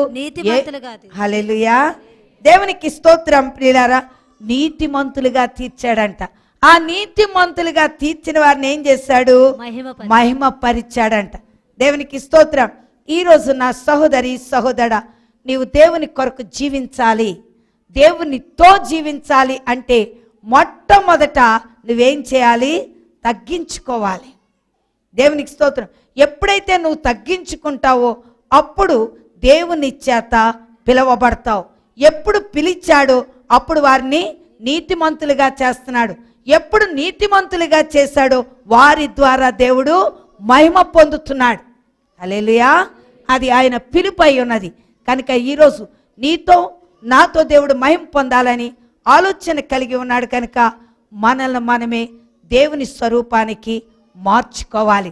హల్లెలూయా, దేవునికి స్తోత్రం ప్రియులారా, నీతిమంతులుగా తీర్చాడంట. ఆ నీతిమంతులుగా తీర్చిన వారిని ఏం చేశాడు, మహిమ పరిచాడంట. దేవునికి స్తోత్రం. ఈరోజు నా సహోదరి సహోదరా, నీవు దేవుని కొరకు జీవించాలి, దేవునితో జీవించాలి అంటే మొట్టమొదట నువ్వేం చేయాలి, తగ్గించుకోవాలి. దేవునికి స్తోత్రం. ఎప్పుడైతే నువ్వు తగ్గించుకుంటావో అప్పుడు దేవుని చేత పిలవబడతావు. ఎప్పుడు పిలిచాడో అప్పుడు వారిని నీతిమంతులుగా చేస్తున్నాడు. ఎప్పుడు నీతిమంతులుగా చేశాడో వారి ద్వారా దేవుడు మహిమ పొందుతున్నాడు. హల్లెలూయా. అది ఆయన పిలుపై ఉన్నది. కనుక ఈరోజు నీతో నాతో దేవుడు మహిమ పొందాలని ఆలోచన కలిగి ఉన్నాడు. కనుక మనల్ని మనమే దేవుని స్వరూపానికి మార్చుకోవాలి.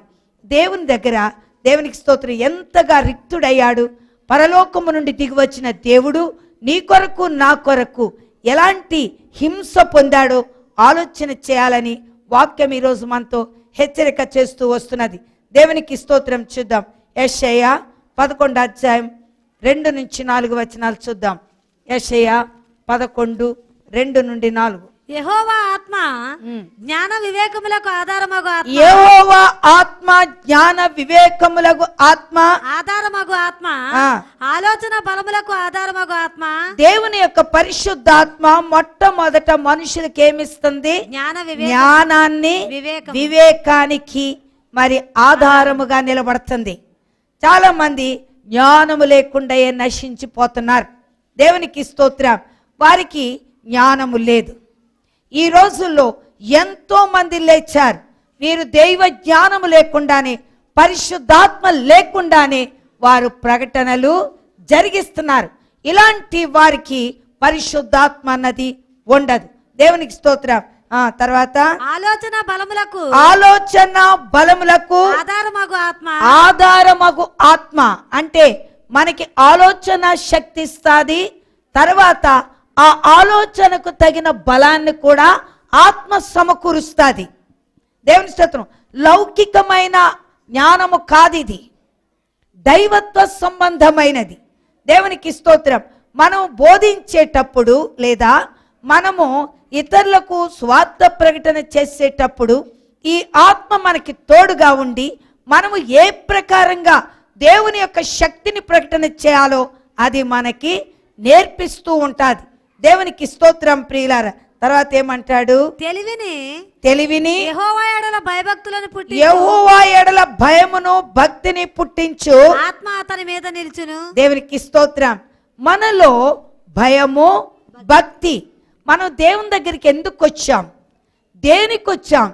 దేవుని దగ్గర దేవునికి స్తోత్రం ఎంతగా రిక్తుడయ్యాడు. పరలోకము నుండి దిగివచ్చిన దేవుడు నీ కొరకు నా కొరకు ఎలాంటి హింస పొందాడో ఆలోచన చేయాలని వాక్యం ఈరోజు మనతో హెచ్చరిక చేస్తూ వస్తున్నది. దేవునికి స్తోత్రం. చూద్దాం. యెషయా 11వ అధ్యాయం 2-4 వచనాలు చూద్దాం. యెషయా 11:2-4. యెహోవా ఆత్మ జ్ఞాన వివేకములకు ఆధారమగు ఆత్మ, యెహోవా ఆత్మ జ్ఞాన వివేకములకు ఆత్మ, ఆధారమగు ఆత్మ, ఆలోచన బలములకు ఆధారమగు ఆత్మ. దేవుని యొక్క పరిశుద్ధాత్మ మొట్టమొదట మనుషులకు ఏమిస్తుంది, జ్ఞానాన్ని వివేకానికి మరి ఆధారముగా నిలబడుతుంది. చాలా మంది జ్ఞానము లేకుండా నశించిపోతున్నారు. దేవునికి స్తోత్రం. వారికి జ్ఞానము లేదు. ఈ రోజుల్లో ఎంతో మంది లేచారు. వీరు దైవ జ్ఞానము లేకుండానే, పరిశుద్ధాత్మ లేకుండానే వారు ప్రకటనలు జరిగిస్తున్నారు. ఇలాంటి వారికి పరిశుద్ధాత్మ అన్నది ఉండదు. దేవునికి స్తోత్రం. తర్వాత ఆలోచన బలములకు ఆధారమగు ఆత్మ అంటే మనకి ఆలోచన శక్తి ఇస్తుంది. తర్వాత ఆ ఆలోచనకు తగిన బలాన్ని కూడా ఆత్మ సమకూరుస్తుంది. దేవుని స్తోత్రం. లౌకికమైన జ్ఞానము కాదు, ఇది దైవత్వ సంబంధమైనది. దేవునికి స్తోత్రం. మనం బోధించేటప్పుడు లేదా మనము ఇతరులకు స్వార్థ ప్రకటన చేసేటప్పుడు ఈ ఆత్మ మనకి తోడుగా ఉండి మనము ఏ ప్రకారంగా దేవుని యొక్క శక్తిని ప్రకటన చేయాలో అది మనకి నేర్పిస్తూ ఉంటుంది. దేవునికి స్తోత్రం ప్రియులారా. తర్వాత ఏమంటాడు, తెలివిని యెహోవా ఎడల భయభక్తులను పుట్టించు, యెహోవా ఎడల భయమును భక్తిని పుట్టించు, ఆత్మ అతని మీద నిలుచును. దేవునికి స్తోత్రం. మనలో భయము భక్తి. మనం దేవుని దగ్గరికి ఎందుకు వచ్చాం, దేనికి వచ్చాం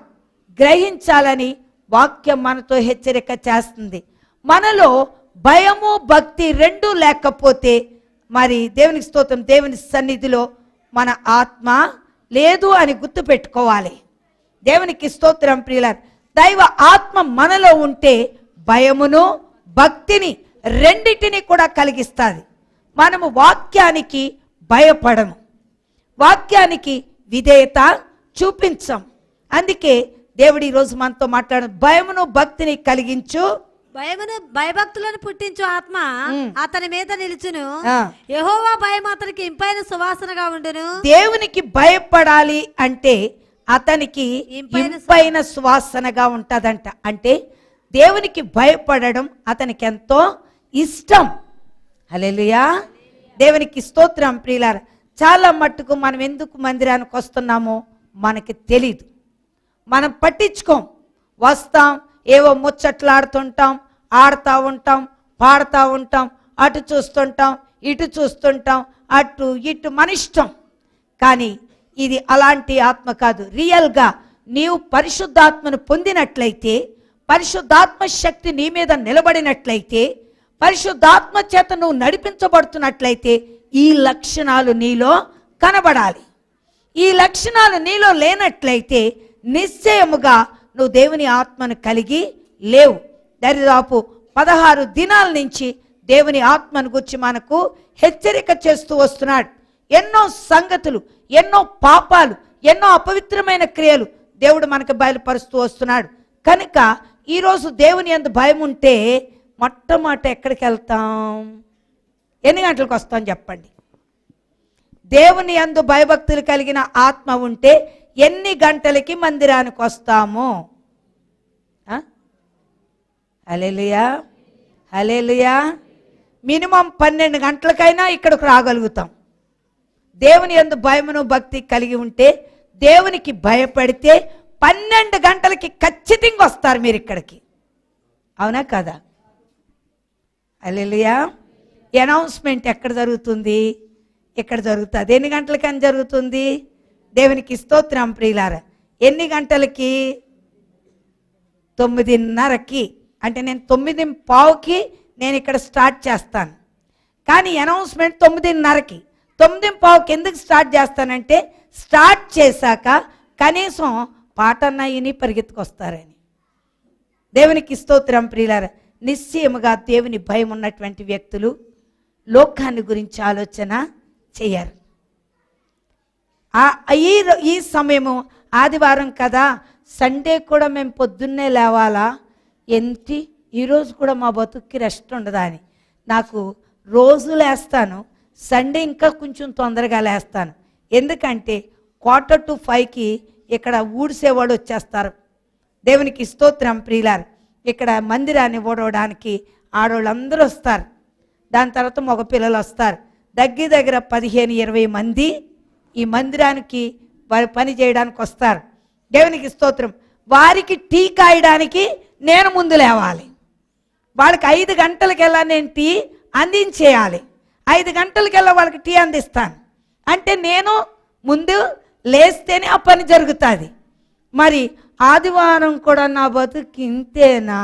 గ్రహించాలని వాక్యం మనతో హెచ్చరిక చేస్తుంది. మనలో భయము భక్తి రెండూ లేకపోతే మరి దేవునికి స్తోత్రం, దేవుని సన్నిధిలో మన ఆత్మ లేదు అని గుర్తు పెట్టుకోవాలి. దేవునికి స్తోత్రం ప్రియులారా. దైవ ఆత్మ మనలో ఉంటే భయమును భక్తిని రెండిటిని కూడా కలిగిస్తుంది. మనము వాక్యానికి భయపడము, వాక్యానికి విధేయత చూపించం. అందుకే దేవుడు ఈరోజు మనతో మాట్లాడు, భయమును భక్తిని కలిగించు, భయభక్తులను పుట్టించు ఆత్మ అతని మీద నిలుచును. యెహోవా భయం అతనికి ఇంపైన సువాసనగా ఉండును. దేవునికి భయపడాలి అంటే అతనికి ఇంపైన సువాసనగా ఉంటదంట. అంటే దేవునికి భయపడడం అతనికి ఎంతో ఇష్టం. హల్లెలూయా. దేవునికి స్తోత్రం ప్రియులారా. చాలా మట్టుకు మనం ఎందుకు మందిరానికి వస్తున్నామో మనకి తెలీదు, మనం పట్టించుకోం. వస్తాం, ఏవో ముచ్చట్లాడుతుంటాం, ఆడుతూ ఉంటాం, పాడుతూ ఉంటాం, అటు చూస్తుంటాం, ఇటు చూస్తుంటాం, అటు ఇటు మన ఇష్టం. కానీ ఇది అలాంటి ఆత్మ కాదు. రియల్గా నీవు పరిశుద్ధాత్మను పొందినట్లయితే, పరిశుద్ధాత్మ శక్తి నీ మీద నిలబడినట్లయితే, పరిశుద్ధాత్మ చేత నువ్వు నడిపించబడుతున్నట్లయితే ఈ లక్షణాలు నీలో కనబడాలి. ఈ లక్షణాలు నీలో లేనట్లయితే నిశ్చయముగా నువ్వు దేవుని ఆత్మను కలిగి లేవు. దరిదాపు 16 దినాల నుంచి దేవుని ఆత్మను గురించి మనకు హెచ్చరిక చేస్తూ వస్తున్నాడు. ఎన్నో సంగతులు, ఎన్నో పాపాలు, ఎన్నో అపవిత్రమైన క్రియలు దేవుడు మనకు బయలుపరుస్తూ వస్తున్నాడు. కనుక ఈరోజు దేవుని యందు భయం ఉంటే మొట్టమొదట ఎక్కడికి వెళ్తాం? ఎన్ని గంటలకు వస్తాం చెప్పండి? దేవుని యందు భయభక్తులు కలిగిన ఆత్మ ఉంటే ఎన్ని గంటలకి మందిరానికి వస్తాము? హల్లెలూయా, హల్లెలూయా. మినిమం 12 గంటలకైనా ఇక్కడికి రాగలుగుతాం. దేవుని యందు భయమును భక్తి కలిగి ఉంటే, దేవునికి భయపడితే 12 గంటలకి ఖచ్చితంగా వస్తారు మీరు ఇక్కడికి. అవునా కదా? హల్లెలూయా. అనౌన్స్మెంట్ ఎక్కడ జరుగుతుంది? ఇక్కడ జరుగుతుంది. ఎన్ని గంటలకని జరుగుతుంది? దేవునికి స్తోత్రం ప్రియులారా. ఎన్ని గంటలకి? 9:30కి. అంటే నేను 9:15కి నేను ఇక్కడ స్టార్ట్ చేస్తాను. కానీ అనౌన్స్మెంట్ 9:30కి. 9:15కి ఎందుకు స్టార్ట్ చేస్తానంటే, స్టార్ట్ చేశాక కనీసం పాటన్నా విని పరిగెత్తుకొస్తారని. దేవునికి స్తోత్రం ప్రియులారా. నిశ్చయముగా దేవుని భయం ఉన్నటువంటి వ్యక్తులు లోకాన్ని గురించి ఆలోచన చేయరు. ఈ సమయము ఆదివారం కదా, సండే కూడా మేము పొద్దున్నే లేవాలా ఏంటి? ఈరోజు కూడా మా బతుక్కి రెస్ట్ ఉండదా అని. నాకు రోజు లేస్తాను, సండే ఇంకా కొంచెం తొందరగా లేస్తాను. ఎందుకంటే 4:45కి ఇక్కడ ఊడ్చేవాడు వచ్చేస్తారు. దేవునికి స్తోత్రం ప్రియులారు. ఇక్కడ మందిరాన్ని ఊడవడానికి ఆడవాళ్ళందరూ వస్తారు. దాని తర్వాత మగ పిల్లలు వస్తారు. దగ్గర 15-20 మంది ఈ మందిరానికి వారి పని చేయడానికి వస్తారు. దేవునికి స్తోత్రం. వారికి టీ కాయడానికి నేను ముందు లేవాలి. వాళ్ళకి 5 గంటలకెల్లా నేను టీ అందించేయాలి. 5 గంటలకెల్లా వాళ్ళకి టీ అందిస్తాను. అంటే నేను ముందు లేస్తేనే ఆ పని జరుగుతుంది. మరి ఆదివారం కూడా నా బతుకు ఇంతేనా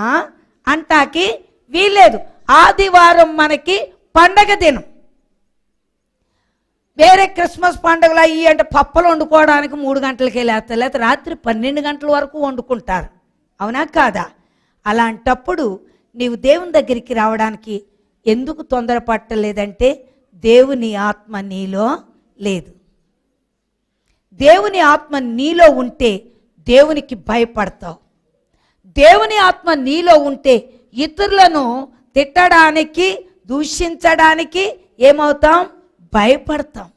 అంటాకి వీల్లేదు. ఆదివారం మనకి పండగ దినం. వేరే క్రిస్మస్ పండుగలు అయ్యి అంటే పప్పలు వండుకోవడానికి 3 గంటలకే లేస్తారు, లేకపోతే రాత్రి 12 గంటల వరకు వండుకుంటారు. అవునా కాదా? అలాంటప్పుడు నీవు దేవుని దగ్గరికి రావడానికి ఎందుకు తొందరపట్టలేదంటే, దేవుని ఆత్మ నీలో లేదు. దేవుని ఆత్మ నీలో ఉంటే దేవునికి భయపడతావు. దేవుని ఆత్మ నీలో ఉంటే ఇతరులను తిట్టడానికి, దూషించడానికి ఏమవుతాం? భయపడతాం.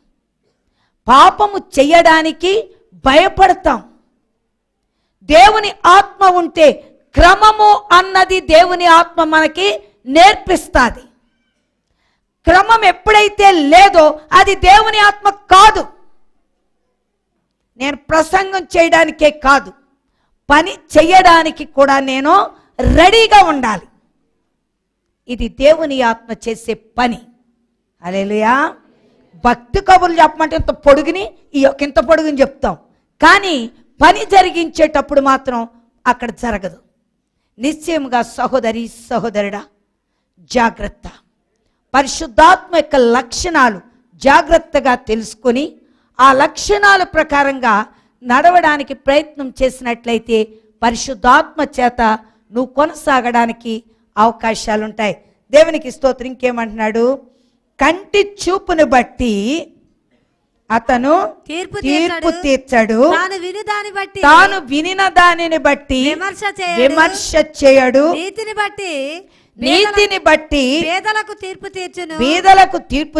పాపము చెయ్యడానికి భయపడతాం. దేవుని ఆత్మ ఉంటే క్రమము అన్నది దేవుని ఆత్మ మనకి నేర్పిస్తుంది. క్రమం ఎప్పుడైతే లేదో అది దేవుని ఆత్మ కాదు. నేను ప్రసంగం చేయడానికే కాదు, పని చేయడానికి కూడా నేను రెడీగా ఉండాలి. ఇది దేవుని ఆత్మ చేసే పని. హల్లెలూయా. భక్తి కబుర్లు చెప్పమంటే ఇంత పొడుగుని ఇంత పొడుగుని చెప్తాం, కానీ పని జరిగించేటప్పుడు మాత్రం అక్కడ జరగదు. నిశ్చయముగా సహోదరి సహోదరుడా, జాగ్రత్త. పరిశుద్ధాత్మ యొక్క లక్షణాలు జాగ్రత్తగా తెలుసుకొని ఆ లక్షణాల ప్రకారంగా నడవడానికి ప్రయత్నం చేసినట్లయితే పరిశుద్ధాత్మ చేత నువ్వు కొనసాగడానికి అవకాశాలుంటాయి. దేవునికి స్తోత్రం. ఇంకేమంటున్నాడు? కంటి చూపును బట్టి అతను తీర్పు తీర్చడు, తాను వినిన దానిని బట్టి విమర్శ చేయడు, నీతిని బట్టి బీదలకు తీర్పు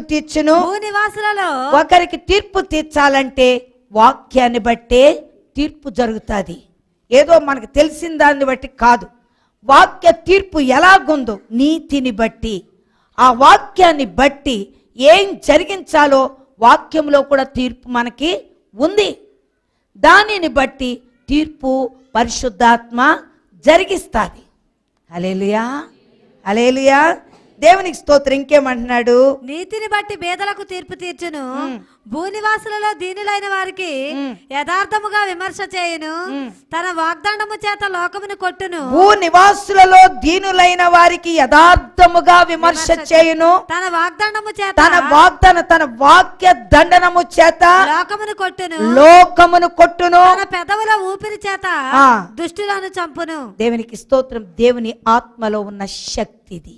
తీర్చును. ఒకరికి తీర్పు తీర్చాలంటే వాక్యాన్ని బట్టే తీర్పు జరుగుతుంది. ఏదో మనకు తెలిసిన దాన్ని బట్టి కాదు. వాక్య తీర్పు ఎలాగుందో నీతిని బట్టి, ఆ వాక్యాన్ని బట్టి ఏం జరిగించాలో వాక్యంలో కూడా తీర్పు మనకి ఉంది. దానిని బట్టి తీర్పు పరిశుద్ధాత్మ జరిగిస్తుంది. హల్లెలూయా, హల్లెలూయా. దేవునికి స్తోత్రం. ఇంకేమంటున్నాడు? నీతిని బట్టి పేదలకు తీర్పు తీర్చును, భూనివాసులలో దీనులైన వారికి యథార్థముగా విమర్శ చేయును, తన వాగ్దండము చేత లోకమును కొట్టును. భూ నివాసులలో దీనులైన వారికి యథార్థముగా విమర్శ చేయును, తన వాగ్దండము చేత తన వాక్య దండనము చేత లోకమును కొట్టును, లోకమును కొట్టును, తన పెదవుల ఊపిరి చేత ఆ. దుష్టులను చంపును. దేవునికి స్తోత్రం. దేవుని ఆత్మలో ఉన్న శక్తిది,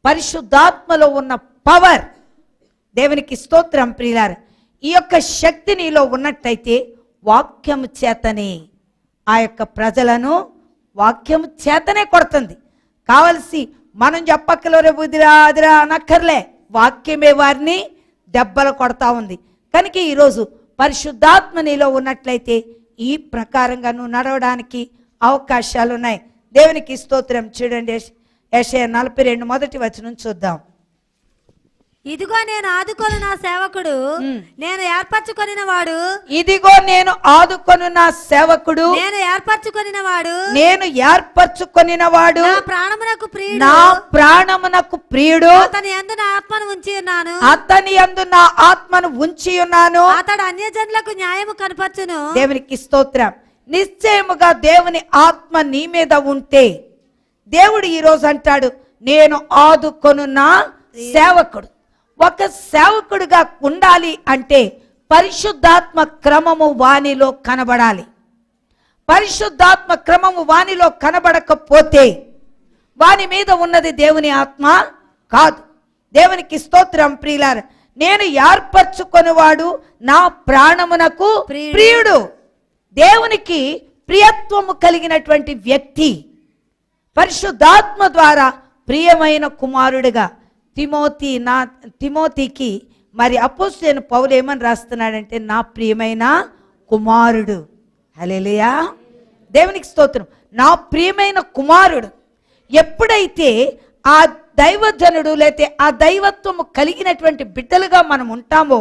పరిశుద్ధాత్మలో ఉన్న పవర్. దేవునికి స్తోత్రం ప్రియులారా. ఈ యొక్క శక్తి నీలో ఉన్నట్టయితే వాక్యము చేతనే ఆ యొక్క ప్రజలను వాక్యము చేతనే కొడుతుంది. కావలసి మనం చెప్పక్కలో రేపు ఇదిరా అదిరా అనక్కర్లే, వాక్యమే వారిని దెబ్బలు కొడతా ఉంది. కనుక ఈరోజు పరిశుద్ధాత్మ నీలో ఉన్నట్లయితే ఈ ప్రకారంగా నువ్వు నడవడానికి అవకాశాలు ఉన్నాయి. దేవునికి స్తోత్రం. చూడండి, యెషయా 42 మొదటి వచనం చూద్దాం. ఇదిగో నేను ఆదుకొని నా సేవకుడు, నేను ఏర్పరచుకొనిన వాడు. ఇదిగో నేను ఆదుకొను నా సేవకుడు, నేను ఏర్పరచుకొనిన వాడు, నేను ఏర్పరచుకొనిన వాడు, నా ప్రాణమునకు ప్రియుడు, నా ప్రాణమునకు ప్రియుడు, అతని యందు నా ఆత్మను ఉంచి ఉన్నాను, అతని యందు నా ఆత్మను ఉంచి ఉన్నాను. అతడు అన్యజనులకు న్యాయము కనపరచును. దేవునికి స్తోత్రం. నిశ్చయముగా దేవుని ఆత్మ నీ మీద ఉంటే దేవుడు ఈరోజు అంటాడు, నేను ఆదుకొను నా సేవకుడు. ఒక సేవకుడుగా ఉండాలి అంటే పరిశుద్ధాత్మ క్రమము వానిలో కనబడాలి. పరిశుద్ధాత్మ క్రమము వానిలో కనబడకపోతే వాని మీద ఉన్నది దేవుని ఆత్మ కాదు. దేవునికి స్తోత్రం ప్రియులారా. నేను ఏర్పరచుకొనివాడు, నా ప్రాణమునకు ప్రియుడు. దేవునికి ప్రియత్వము కలిగినటువంటి వ్యక్తి పరిశుద్ధాత్మ ద్వారా ప్రియమైన కుమారుడిగా తిమోతికి మరి అపోస్తలుడైన పౌలు ఏమని రాస్తున్నాడంటే, నా ప్రియమైన కుమారుడు. హల్లెలూయా. దేవునికి స్తోత్రం. నా ప్రియమైన కుమారుడు. ఎప్పుడైతే ఆ దైవజనుడు లేతే ఆ దైవత్వము కలిగినటువంటి బిడ్డలుగా మనం ఉంటామో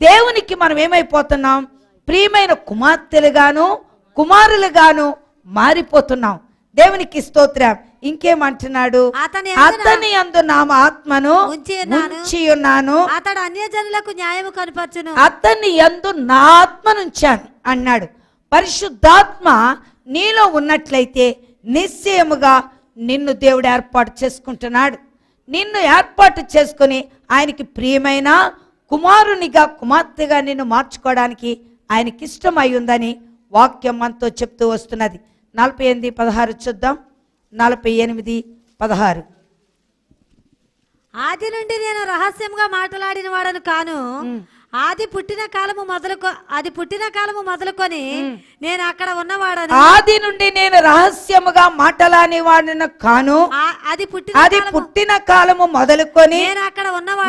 దేవునికి మనం ఏమైపోతున్నాం? ప్రియమైన కుమార్తెలుగాను కుమారులుగాను మారిపోతున్నాం. దేవునికి స్తోత్రం. ఇంకేమంటున్నాడు? అతని యందు నా ఆత్మను ఉంచి ఉన్నాను, అతడు అన్యజనులకు న్యాయము కనపరచును. అతని యందు నా ఆత్మను ఉంచాను అన్నాడు. పరిశుద్ధాత్మ నీలో ఉన్నట్లయితే నిశ్చయముగా నిన్ను దేవుడు ఏర్పాటు చేసుకుంటున్నాడు. నిన్ను ఏర్పాటు చేసుకుని ఆయనకి ప్రియమైన కుమారునిగా కుమార్తెగా నిన్ను మార్చుకోవడానికి ఆయనకి ఇష్టమై ఉందని వాక్యం మనతో చెప్తూ వస్తున్నది. 48:16 చూద్దాం. 48:16. ఆది నుండి నేను రహస్యంగా మాట్లాడిన వాడను కాను, అది పుట్టిన కాలము మొదలుకొని నేను అక్కడ ఉన్నవాడను. ఆది నుండి నేను రహస్యముగా మాటలాని వాడిన కాను, అది పుట్టిన కాలము మొదలుకొని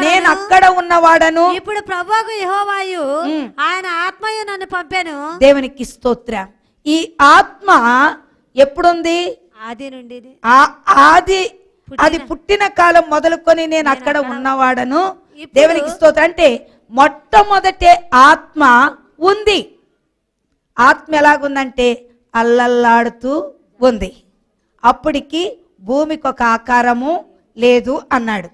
నేను అక్కడ ఉన్నవాడను. ఇప్పుడు ప్రభువుకు యెహోవాయు ఆయన ఆత్మయు నన్ను పంపెను. దేవునికి స్తోత్రం. ఈ ఆత్మ ఎప్పుడుంది? ఆది నుండి. అది పుట్టిన కాలం మొదలుకొని నేను అక్కడ ఉన్నవాడను. దేవునికి స్తోత్రం. అంటే మొట్టమొదటే ఆత్మ ఉంది. ఆత్మ ఎలాగుందంటే అల్లల్లాడుతూ ఉంది. అప్పటికి భూమికి ఒక ఆకారము లేదు అన్నాడు.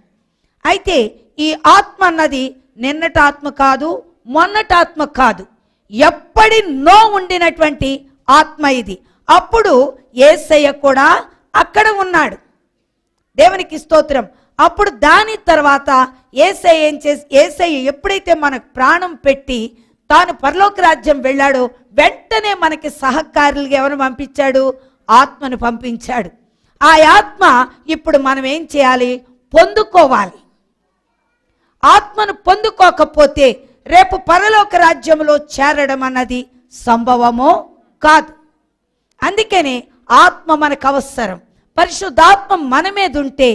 అయితే ఈ ఆత్మ అన్నది నిన్నటి ఆత్మ కాదు, మొన్నటి ఆత్మ కాదు, ఎప్పటినో ఉండినటువంటి ఆత్మ ఇది. అప్పుడు యేసయ్య కూడా అక్కడ ఉన్నాడు. దేవునికి స్తోత్రం. అప్పుడు దాని తర్వాత యేసయ్య ఎప్పుడైతే మనకు ప్రాణం పెట్టి తాను పరలోక రాజ్యం వెళ్ళాడో వెంటనే మనకి సహకారులుగా ఎవరు పంపించాడు? ఆత్మను పంపించాడు. ఆ ఆత్మ ఇప్పుడు మనం ఏం చేయాలి? పొందుకోవాలి. ఆత్మను పొందుకోకపోతే రేపు పరలోక రాజ్యంలో చేరడం అన్నది సంభవమో కాదు. అందుకనే ఆత్మ మనకు అవసరం. పరిశుద్ధాత్మ మన మీద ఉంటే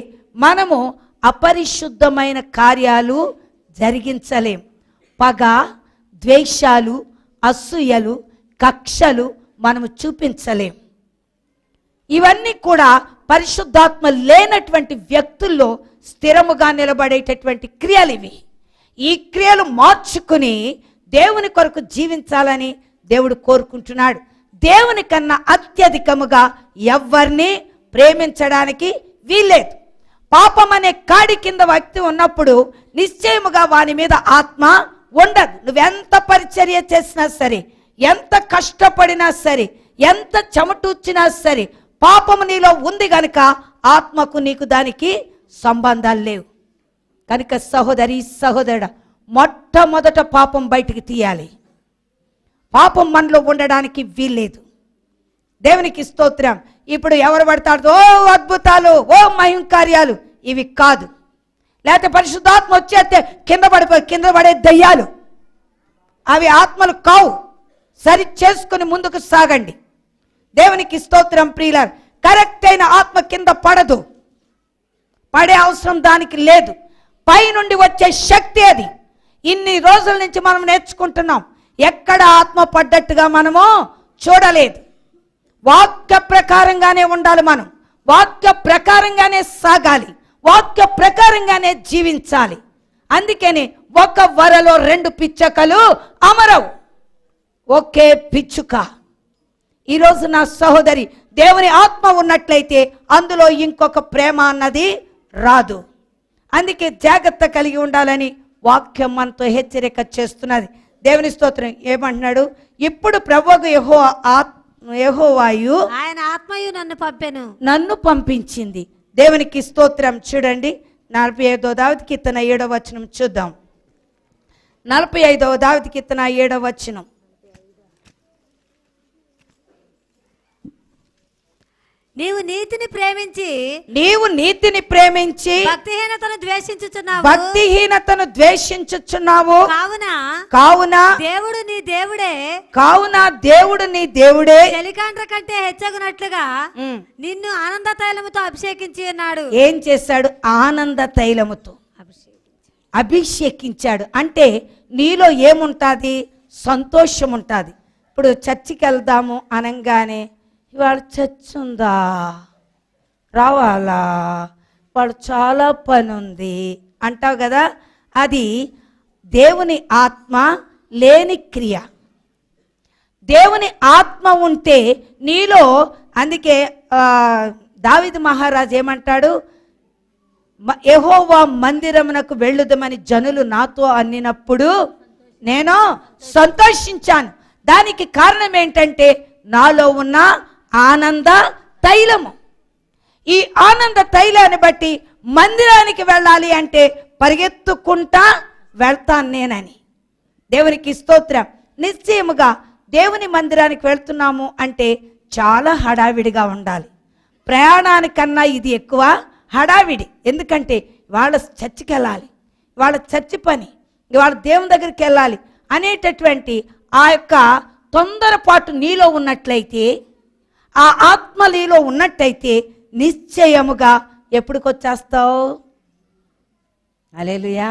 మనము అపరిశుద్ధమైన కార్యాలు జరిగించలేం. పగ, ద్వేషాలు, అసూయలు, కక్షలు మనము చూపించలేం. ఇవన్నీ కూడా పరిశుద్ధాత్మ లేనటువంటి వ్యక్తుల్లో స్థిరముగా నిలబడేటటువంటి క్రియలు ఇవి. ఈ క్రియలు మార్చుకుని దేవుని కొరకు జీవించాలని దేవుడు కోరుకుంటున్నాడు. దేవుని కన్నా అత్యధికముగా ఎవరిని ప్రేమించడానికి వీల్లేదు. పాపం అనే కాడి కింద వ్యక్తి ఉన్నప్పుడు నిశ్చయముగా వాని మీద ఆత్మ ఉండదు. నువ్వెంత పరిచర్య చేసినా సరే, ఎంత కష్టపడినా సరే, ఎంత చెమటూర్చినా సరే, పాపము నీలో ఉంది గనుక ఆత్మకు నీకు దానికి సంబంధాలు లేవు. కనుక సహోదరి సహోదరుడా, మొట్టమొదట పాపం బయటికి తీయాలి. పాపం మనలో ఉండడానికి వీల్లేదు. దేవునికి స్తోత్రం. ఇప్పుడు ఎవరు పడతాడు, ఓ అద్భుతాలు, ఓ మహిమ కార్యాలు, ఇవి కాదు. లేకపోతే పరిశుద్ధాత్మ వచ్చేస్తే కింద పడే దయ్యాలు, అవి ఆత్మలు కావు. సరి చేసుకుని ముందుకు సాగండి. దేవునికి స్తోత్రం. ప్రియులారా, కరెక్ట్ అయిన ఆత్మ కింద పడదు, పడే అవసరం దానికి లేదు. పై నుండి వచ్చే శక్తి అది. ఇన్ని రోజుల నుంచి మనం నేర్చుకుంటున్నాం, ఎక్కడ ఆత్మ పడ్డట్టుగా మనము చూడలేదు. వాక్య ప్రకారంగానే ఉండాలి. మనం వాక్య ప్రకారంగానే సాగాలి, వాక్య ప్రకారంగానే జీవించాలి. అందుకని ఒక వరలో 2 పిచ్చుకలు అమరవు, ఒకే పిచ్చుక. ఈరోజు నా సహోదరి, దేవుని ఆత్మ ఉన్నట్లయితే అందులో ఇంకొక ప్రేమ అన్నది రాదు. అందుకే జాగ్రత్త కలిగి ఉండాలని వాక్యం మనతో హెచ్చరిక చేస్తున్నది. దేవుని స్తోత్రం. ఏమంటున్నాడు? ఇప్పుడు ప్రభువు యెహోవాయు ఆయన ఆత్మయు నన్ను పంపించింది. దేవునికి స్తోత్రం. చూడండి, 45వ దావీదు కీర్తన 7వ వచనం చూద్దాం. 45వ దావీదు కీర్తన 7వ వచనం. నీవు నీతిని ప్రేమించి భక్తిహీనతను ద్వేషించుచున్నావు. కావున దేవుడు నీ దేవుడే చెలికాండ్ర కంటే హెచ్చగునట్లుగా నిన్ను ఆనంద తైలముతో అభిషేకించి ఉన్నాడు. ఏం చేశాడు? ఆనంద తైలముతో అభిషేకించాడు. అంటే నీలో ఏముంటుంది? సంతోషం ఉంటుంది. ఇప్పుడు చర్చికి వెళ్దాము అనగానే, ఇవాళ చర్చ్ ఉందా, రావాలా, వాడు చాలా పని ఉంది అంటావు కదా. అది దేవుని ఆత్మ లేని క్రియ. దేవుని ఆత్మ ఉంటే నీలో, అందుకే దావీదు మహారాజు ఏమంటాడు? యెహోవా మందిరమునకు వెళ్ళుదమని జనులు నాతో అన్నినప్పుడు నేను సంతోషించాను. దానికి కారణం ఏంటంటే నాలో ఉన్న ఆనంద తైలము. ఈ ఆనంద తైలాన్ని బట్టి మందిరానికి వెళ్ళాలి అంటే పరిగెత్తుకుంటా వెళ్తాను నేనని. దేవునికి స్తోత్రం. నిశ్చయముగా దేవుని మందిరానికి వెళ్తున్నాము అంటే చాలా హడావిడిగా ఉండాలి. ప్రయాణానికన్నా ఇది ఎక్కువ హడావిడి. ఎందుకంటే వాళ్ళ చర్చికి వెళ్ళాలి, వాళ్ళ చర్చి పని, వాళ్ళ దేవుని దగ్గరికి వెళ్ళాలి అనేటటువంటి ఆ యొక్క తొందరపాటు నీలో ఉన్నట్లయితే, ఆ ఆత్మ నీలో ఉన్నట్టయితే నిశ్చయముగా ఎప్పుడుకొచ్చేస్తావు? హల్లెలూయా,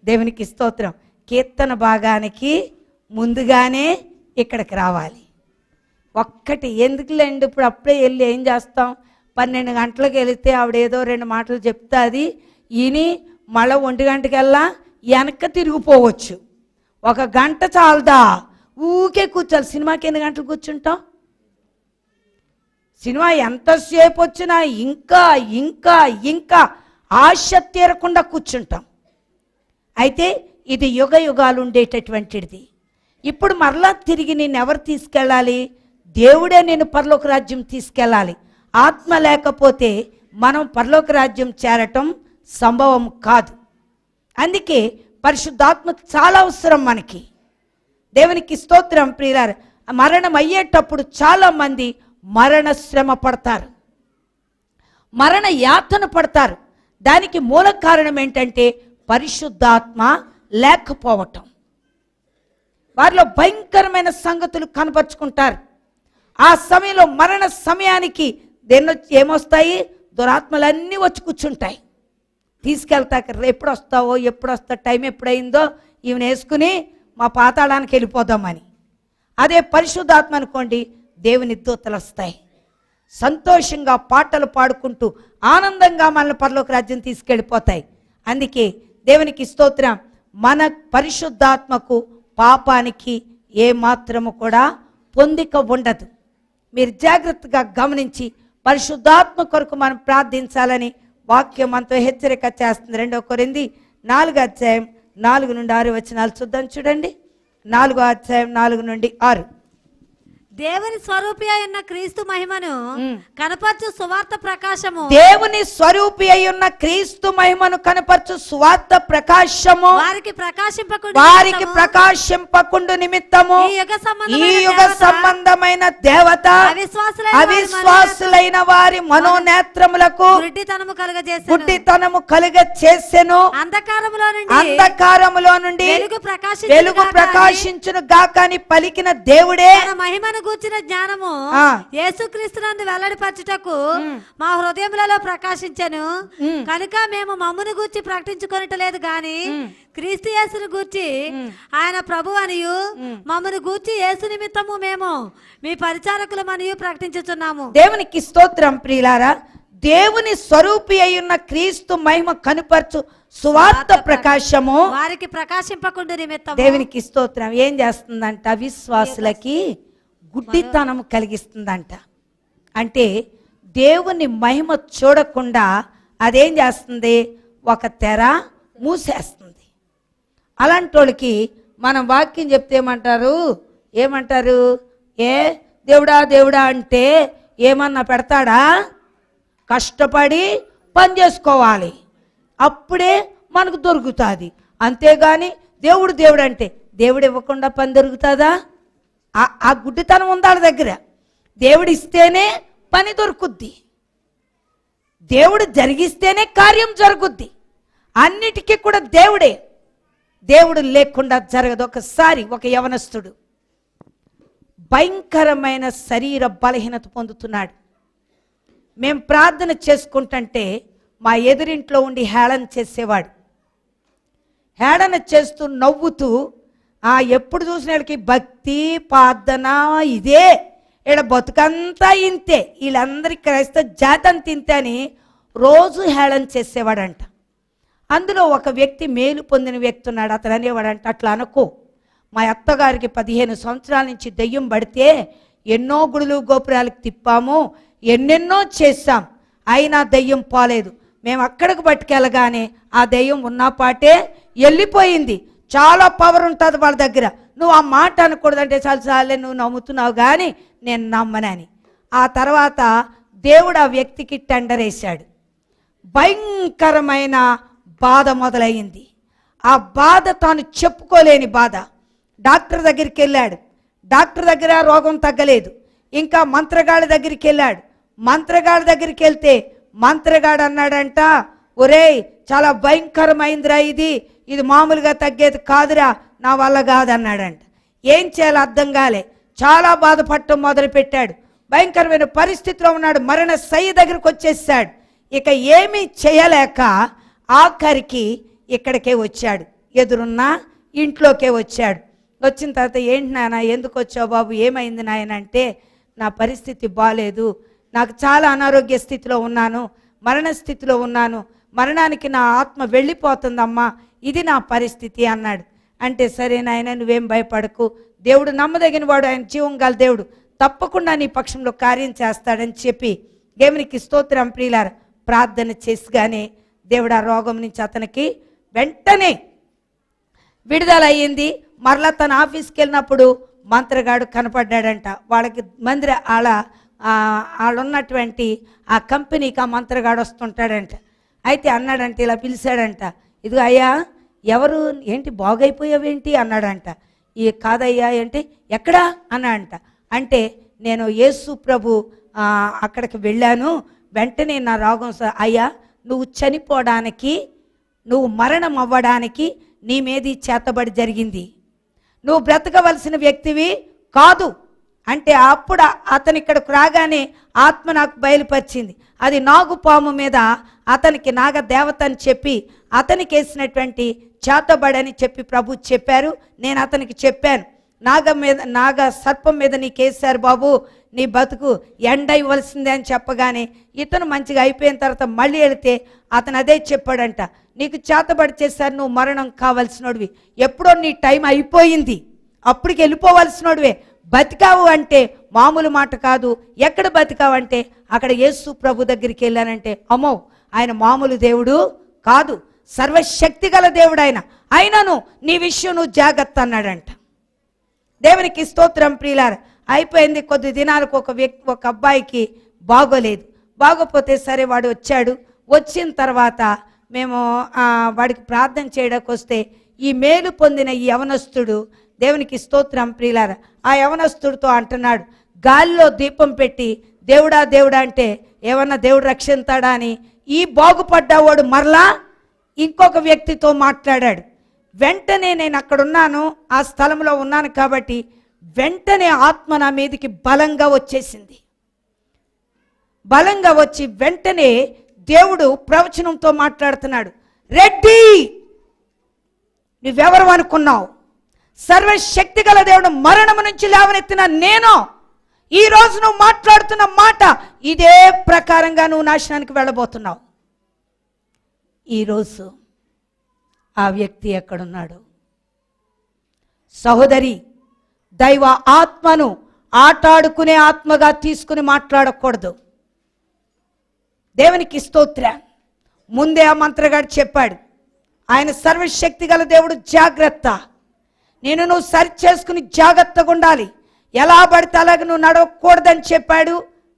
దేవునికి స్తోత్రం. కీర్తన భాగానికి ముందుగానే ఇక్కడికి రావాలి. ఒక్కటి ఎందుకులేండి, ఇప్పుడు అప్పుడే వెళ్ళి ఏం చేస్తాం? 12 గంటలకు వెళితే ఆవిడేదో 2 మాటలు చెప్తుంది, ఈని మళ్ళీ 1 గంటకెల్లా వెనక్కి తిరిగిపోవచ్చు. 1 గంట చాలదా? ఊకే కూర్చోాలి. సినిమాకి ఎన్ని గంటలు కూర్చుంటాం? సినిమా ఎంతసేపు వచ్చినా ఇంకా ఇంకా ఇంకా ఆశ తీరకుండా కూర్చుంటాం. అయితే ఇది యుగ యుగాలు ఉండేటటువంటిది. ఇప్పుడు మరలా తిరిగి నేను ఎవరు తీసుకెళ్ళాలి? దేవుడే నేను పరలోక రాజ్యం తీసుకెళ్ళాలి. ఆత్మ లేకపోతే మనం పరలోక రాజ్యం చేరటం సంభవం కాదు. అందుకే పరిశుద్ధాత్మ చాలా అవసరం మనకి. దేవునికి స్తోత్రం. ప్రియులారా, మరణం అయ్యేటప్పుడు చాలామంది మరణ శ్రమ పడతారు, మరణ యాతన పడతారు. దానికి మూల కారణం ఏంటంటే పరిశుద్ధాత్మ లేకపోవటం. వారిలో భయంకరమైన సంగతులు కనపరుచుకుంటారు. ఆ సమయంలో మరణ సమయానికి ఏమొస్తాయి? దురాత్మలన్నీ వచ్చి కూర్చుంటాయి. తీసుకెళ్తాక ఎప్పుడు వస్తావో, ఎప్పుడు వస్తా, టైం ఎప్పుడైందో ఈమెను వేసుకుని మా పాతాళానికి వెళ్ళిపోదామని. అదే పరిశుద్ధాత్మ అనుకోండి, దేవుని దూతలు వస్తాయి, సంతోషంగా పాటలు పాడుకుంటూ ఆనందంగా మనల్ని పరలోక రాజ్యం తీసుకెళ్ళిపోతాయి. అందుకే దేవునికి స్తోత్రం. మన పరిశుద్ధాత్మకు పాపానికి ఏ మాత్రము కూడా పొందిక ఉండదు. మీరు జాగ్రత్తగా గమనించి పరిశుద్ధాత్మ కొరకు మనం ప్రార్థించాలని వాక్యం మనతో హెచ్చరిక చేస్తుంది. 2 కొరింథీ 4 అధ్యాయం 4 నుండి 6 వచనాలు చూద్దాం. చూడండి, 4 అధ్యాయం 4 నుండి 6. దేవుని స్వరూపి అయిన క్రీస్తు మహిమను కనపరచు సువార్త ప్రకాశము, దేవుని స్వరూపి అయ్యున్న క్రీస్తు మహిమను కనపరచు సువార్త ప్రకాశము వారికి ప్రకాశింపకుండు నిమిత్తము ఈ యుగ సంబంధమైన దేవత అవిశ్వాసులైన వారి మనోనేత్రములకు గుడ్డితనము కలుగ చేసెను. అంధకారములో నుండి వెలుగు ప్రకాశించును గాక అని పలికిన దేవుడే మహిమను గూర్చిన జ్ఞానము యేసుక్రీస్తునందు వెల్లడిపరచుటకు మా హృదయములలో ప్రకాశించెను. కనుక మేము మమ్మును గూర్చి ప్రకటించుకొనటలేదు గాని క్రీస్తు యేసును గూర్చి ఆయన ప్రభు అనియు మమ్మను గూర్చి యేసు నిమిత్తము మేము మీ పరిచారకులమనియు ప్రకటించుచున్నాము. దేవునికి స్తోత్రం. ప్రియులారా, దేవుని స్వరూపి అయ్యున్న క్రీస్తు మహిమ కనుపరచు సువార్త ప్రకాశము వారికి ప్రకాశింపకుండా నిమిత్తం. దేవునికి స్తోత్రం. ఏం చేస్తుందంట? విశ్వాసులకి గుడ్డితనము కలిగిస్తుందంట. అంటే దేవుని మహిమ చూడకుండా అదేం చేస్తుంది? ఒక తెర మూసేస్తుంది. అలాంటి వాళ్ళకి మనం వాక్యం చెప్తే ఏమంటారు? దేవుడా అంటే ఏమన్నా పెడతాడా? కష్టపడి పని చేసుకోవాలి, అప్పుడే మనకు దొరుకుతుంది. అంతేగాని దేవుడు అంటే దేవుడు ఇవ్వకుండా పని దొరుకుతుందా? ఆ గుడ్డితనం ఉంది వాళ్ళ దగ్గర. దేవుడు ఇస్తేనే పని దొరుకుద్ది, దేవుడు జరిగిస్తేనే కార్యం జరుగుద్ది. అన్నిటికీ కూడా దేవుడు లేకుండా జరగదు. ఒకసారి ఒక యవనస్తుడు భయంకరమైన శరీర బలహీనత పొందుతున్నాడు. మేము ప్రార్థన చేసుకుంటుంటే మా ఎదురింట్లో ఉండి హేళన చేసేవాడు. హేళన చేస్తూ నవ్వుతూ, ఎప్పుడు చూసిన వాళ్ళకి భక్తి ప్రార్థన ఇదే, ఇక్కడ బతుకంతా ఇంతే, వీళ్ళందరికీ క్రైస్తవ జాతంత ఇంతే అని రోజు హేళన చేసేవాడంట. అందులో ఒక వ్యక్తి మేలు పొందిన వ్యక్తి ఉన్నాడు. అతను అనేవాడంట, అట్లా అనుకో, మా అత్తగారికి 15 సంవత్సరాల నుంచి దెయ్యం పడితే ఎన్నో గుడులు గోపురాలకు తిప్పాము, ఎన్నెన్నో చేశాం, అయినా దెయ్యం పోలేదు. మేము అక్కడికి పట్టుకెళ్ళగానే ఆ దెయ్యం ఉన్నపాటే వెళ్ళిపోయింది. చాలా పవర్ ఉంటుంది వాళ్ళ దగ్గర. నువ్వు ఆ మాట అనకూడదంటే చాలాసార్లే నువ్వు నమ్ముతున్నావు కానీ నేను నమ్మనని. ఆ తర్వాత దేవుడు ఆ వ్యక్తికి టెండర్ వేశాడు. భయంకరమైన బాధ మొదలయ్యింది. ఆ బాధ తాను చెప్పుకోలేని బాధ. డాక్టర్ దగ్గరికి వెళ్ళాడు, డాక్టర్ దగ్గర రోగం తగ్గలేదు. ఇంకా మంత్రగాడి దగ్గరికి వెళ్ళాడు. మంత్రగాడి దగ్గరికి వెళ్తే మంత్రగాడు అన్నాడంట, ఒరేయ్ చాలా భయంకరమైందిరా, ఇది మామూలుగా తగ్గేది కాదురా, నా వల్ల కాదన్నాడంట. ఏం చేయాలో అర్థం కాలే, చాలా బాధపడటం మొదలుపెట్టాడు. భయంకరమైన పరిస్థితిలో ఉన్నాడు, మరణ శయ్య దగ్గరకు వచ్చేసాడు. ఇక ఏమీ చేయలేక ఆఖరికి ఇక్కడికే వచ్చాడు, ఎదురున్న ఇంట్లోకే వచ్చాడు. వచ్చిన తర్వాత, ఏంటి నాయన ఎందుకు వచ్చావు బాబు, ఏమైంది నాయన అంటే, నా పరిస్థితి బాలేదు, నాకు చాలా అనారోగ్య స్థితిలో ఉన్నాను, మరణ స్థితిలో ఉన్నాను, మరణానికి నా ఆత్మ వెళ్ళిపోతుందమ్మా, ఇది నా పరిస్థితి అన్నాడు. అంటే సరే నాయన నువ్వేం భయపడకు, దేవుడు నమ్మదగిన వాడు, ఆయన జీవం గల దేవుడు, తప్పకుండా నీ పక్షంలో కార్యం చేస్తాడని చెప్పి దేవునికి స్తోత్రం. ప్రియులారా, ప్రార్థన చేసిగానే దేవుడు ఆ రోగం నుంచి అతనికి వెంటనే విడుదల అయ్యింది. మరలా తన ఆఫీస్కి వెళ్ళినప్పుడు మంత్రగాడు కనపడ్డాడంట. వాళ్ళకి వాళ్ళున్నటువంటి ఆ కంపెనీకి ఆ మంత్రగాడు వస్తుంటాడంట. అయితే అన్నాడంటే, ఇలా పిలిచాడంట, ఇదిగో అయ్యా, ఎవరు ఏంటి బాగైపోయావేంటి అన్నాడంట. కాదయ్యా ఏంటి, ఎక్కడా అన్నాడంట. అంటే నేను యేసు ప్రభు అక్కడికి వెళ్ళాను, వెంటనే నా రోగం అయ్యా, నువ్వు చనిపోవడానికి, నువ్వు మరణం అవ్వడానికి నీ మీది చేతబడి జరిగింది, నువ్వు బ్రతకవలసిన వ్యక్తివి కాదు అంటే, అప్పుడు అతను ఇక్కడికి రాగానే ఆత్మ నాకు బయలుపరిచింది. అది నాగుపాము మీద అతనికి నాగదేవత అని చెప్పి అతనికి వేసినటువంటి చేతబడని చెప్పి ప్రభు చెప్పారు. నేను అతనికి చెప్పాను, నాగ సర్పం మీద నీకేసారు బాబు, నీ బతుకు ఎండ ఇవ్వాల్సిందే అని చెప్పగానే ఇతను మంచిగా అయిపోయిన తర్వాత మళ్ళీ వెళితే అతను అదే చెప్పాడంట, నీకు చేతబడి చేశారు, నువ్వు మరణం కావాల్సినోడివి, ఎప్పుడో నీ టైం అయిపోయింది, అప్పటికి వెళ్ళిపోవాల్సినోడివే, బతికావు అంటే మామూలు మాట కాదు. ఎక్కడ బతికావు అంటే, అక్కడ యేసు ప్రభు దగ్గరికి వెళ్ళానంటే, అమ్మో ఆయన మామూలు దేవుడు కాదు, సర్వశక్తి గల దేవుడు ఆయన. అయినను నీ విషయం నువ్వు జాగ్రత్త అన్నాడంట. దేవునికి స్తోత్రం ప్రియులారా. అయిపోయింది. కొద్ది దినాలకు ఒక అబ్బాయికి బాగోలేదు. బాగోపోతే సరే వాడు వచ్చాడు. వచ్చిన తర్వాత మేము వాడికి ప్రార్థన చేయడానికి వస్తే ఈ మేలు పొందిన ఈ యవనస్తుడు, దేవునికి స్తోత్రం ప్రియులారా, ఆ యవనస్తుడితో అంటున్నాడు, గాలిలో దీపం పెట్టి దేవుడా దేవుడా అంటే ఏమన్నా దేవుడు రక్షిస్తాడా అని ఈ బాగుపడ్డవాడు మరలా ఇంకొక వ్యక్తితో మాట్లాడాడు. వెంటనే నేను అక్కడ ఉన్నాను, ఆ స్థలంలో ఉన్నాను కాబట్టి వెంటనే ఆత్మ నా మీదకి బలంగా వచ్చేసింది. బలంగా వచ్చి వెంటనే దేవుడు ప్రవచనంతో మాట్లాడుతున్నాడు. రెడ్డి, నువ్వెవరు అనుకున్నావు? సర్వశక్తి గల దేవుడు మరణము నుంచి లేవనెత్తిన నేను. ఈ రోజు నువ్వు మాట్లాడుతున్న మాట ఇదే ప్రకారంగా నువ్వు నాశనానికి వెళ్ళబోతున్నావు. ఈరోజు ఆ వ్యక్తి ఎక్కడున్నాడు? సహోదరి, దైవ ఆత్మను ఆటాడుకునే ఆత్మగా తీసుకుని మాట్లాడకూడదు. దేవునికి స్తోత్రం. ముందే ఆ మంత్రగాడు చెప్పాడు, ఆయన సర్వశక్తి గల దేవుడు, జాగ్రత్త, నువ్వు సరి చేసుకుని జాగ్రత్తగా ఉండాలి, ఎలా పడితే అలాగే నువ్వు నడవకూడదని చెప్పాడు.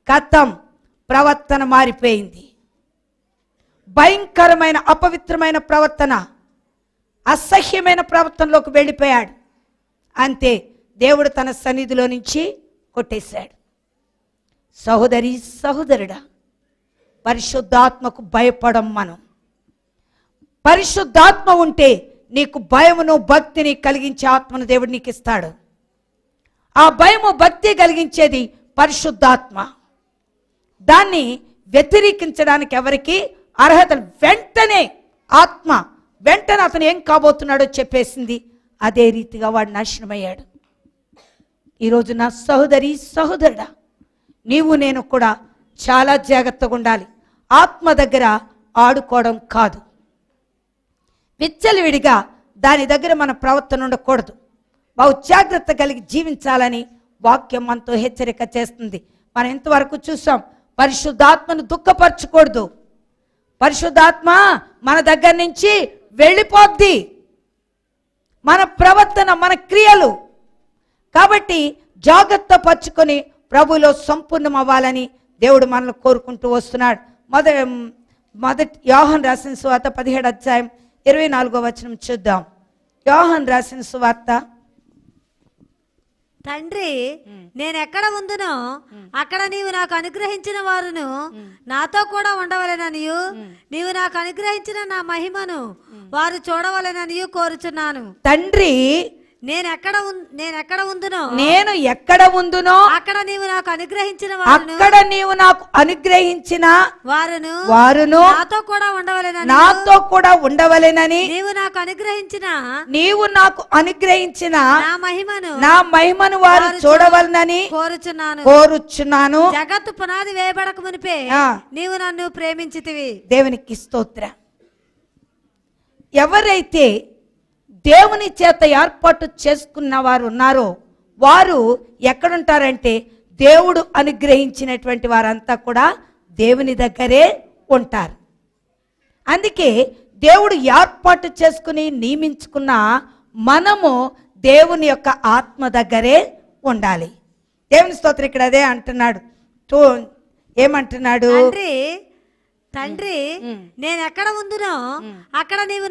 కథం, ప్రవర్తన మారిపోయింది. భయంకరమైన అపవిత్రమైన ప్రవర్తన, అసహ్యమైన ప్రవర్తనలోకి వెళ్ళిపోయాడు. అంతే, దేవుడు తన సన్నిధిలో నుంచి కొట్టేశాడు. సహోదరి సహోదరుడా, పరిశుద్ధాత్మకు భయపడం మనం. పరిశుద్ధాత్మ ఉంటే నీకు భయమును భక్తిని కలిగించే ఆత్మను దేవుడు నీకు ఇస్తాడు. ఆ భయము భక్తి కలిగించేది పరిశుద్ధాత్మ. దాన్ని వ్యతిరేకించడానికి ఎవరికి అర్హత? వెంటనే ఆత్మ వెంటనే అతను ఏం కాబోతున్నాడో చెప్పేసింది. అదే రీతిగా వాడు నాశనమయ్యాడు. ఈరోజు నా సహోదరి సహోదరుడా, నీవు నేను కూడా చాలా జాగ్రత్తగా ఉండాలి. ఆత్మ దగ్గర ఆడుకోవడం కాదు. విచ్చలవిడిగా దాని దగ్గర మన ప్రవర్తన ఉండకూడదు. బహు జాగ్రత్త కలిగి జీవించాలని వాక్యం మనతో హెచ్చరిక చేస్తుంది. మనం ఇంతవరకు చూసాం, పరిశుద్ధాత్మను దుఃఖపరచకూడదు. పరిశుద్ధాత్మ మన దగ్గర నుంచి వెళ్ళిపోద్ది, మన ప్రవర్తన, మన క్రియలు. కాబట్టి జాగ్రత్త పరుచుకొని ప్రభువులో సంపూర్ణం అవ్వాలని దేవుడు మనల్ని కోరుకుంటూ వస్తున్నాడు. మొదటి యోహాను రాసిన సువార్త 17వ అధ్యాయం 24వ వచనం చూద్దాం. యోహాను రాసిన సువార్త. తండ్రి, నేను ఎక్కడ ఉందునో అక్కడ నీవు నాకు అనుగ్రహించిన వారును నాతో కూడా ఉండవలెననియు, నీవు నాకు అనుగ్రహించిన నా మహిమను వారు చూడవలెననియు కోరుచున్నాను. తండ్రి, నేను ఎక్కడ ఉందునో అక్కడ నీవు నాకు అనుగ్రహించిన వారును నాతో కూడా ఉండవలెనని నీవు నాకు అనుగ్రహించిన నా మహిమను వారు చూడవలెనని కోరుచున్నాను. జగత్తు పునాది వేయబడక మునిపే నీవు నన్ను ప్రేమించితివి. దేవునికి స్తోత్రం. ఎవరైతే దేవుని చేత ఏర్పాటు చేసుకున్న వారు ఉన్నారో వారు ఎక్కడుంటారంటే, దేవుడు అనుగ్రహించినటువంటి వారంతా కూడా దేవుని దగ్గరే ఉంటారు. అందుకే దేవుడు ఏర్పాటు చేసుకుని నియమించుకున్న మనము దేవుని యొక్క ఆత్మ దగ్గరే ఉండాలి. దేవుని స్తోత్రం. ఇక్కడ అదే అంటున్నాడు. ఏమంటున్నాడు? తండ్రి, నేను ఎక్కడ ఉందునో అక్కడ నీవు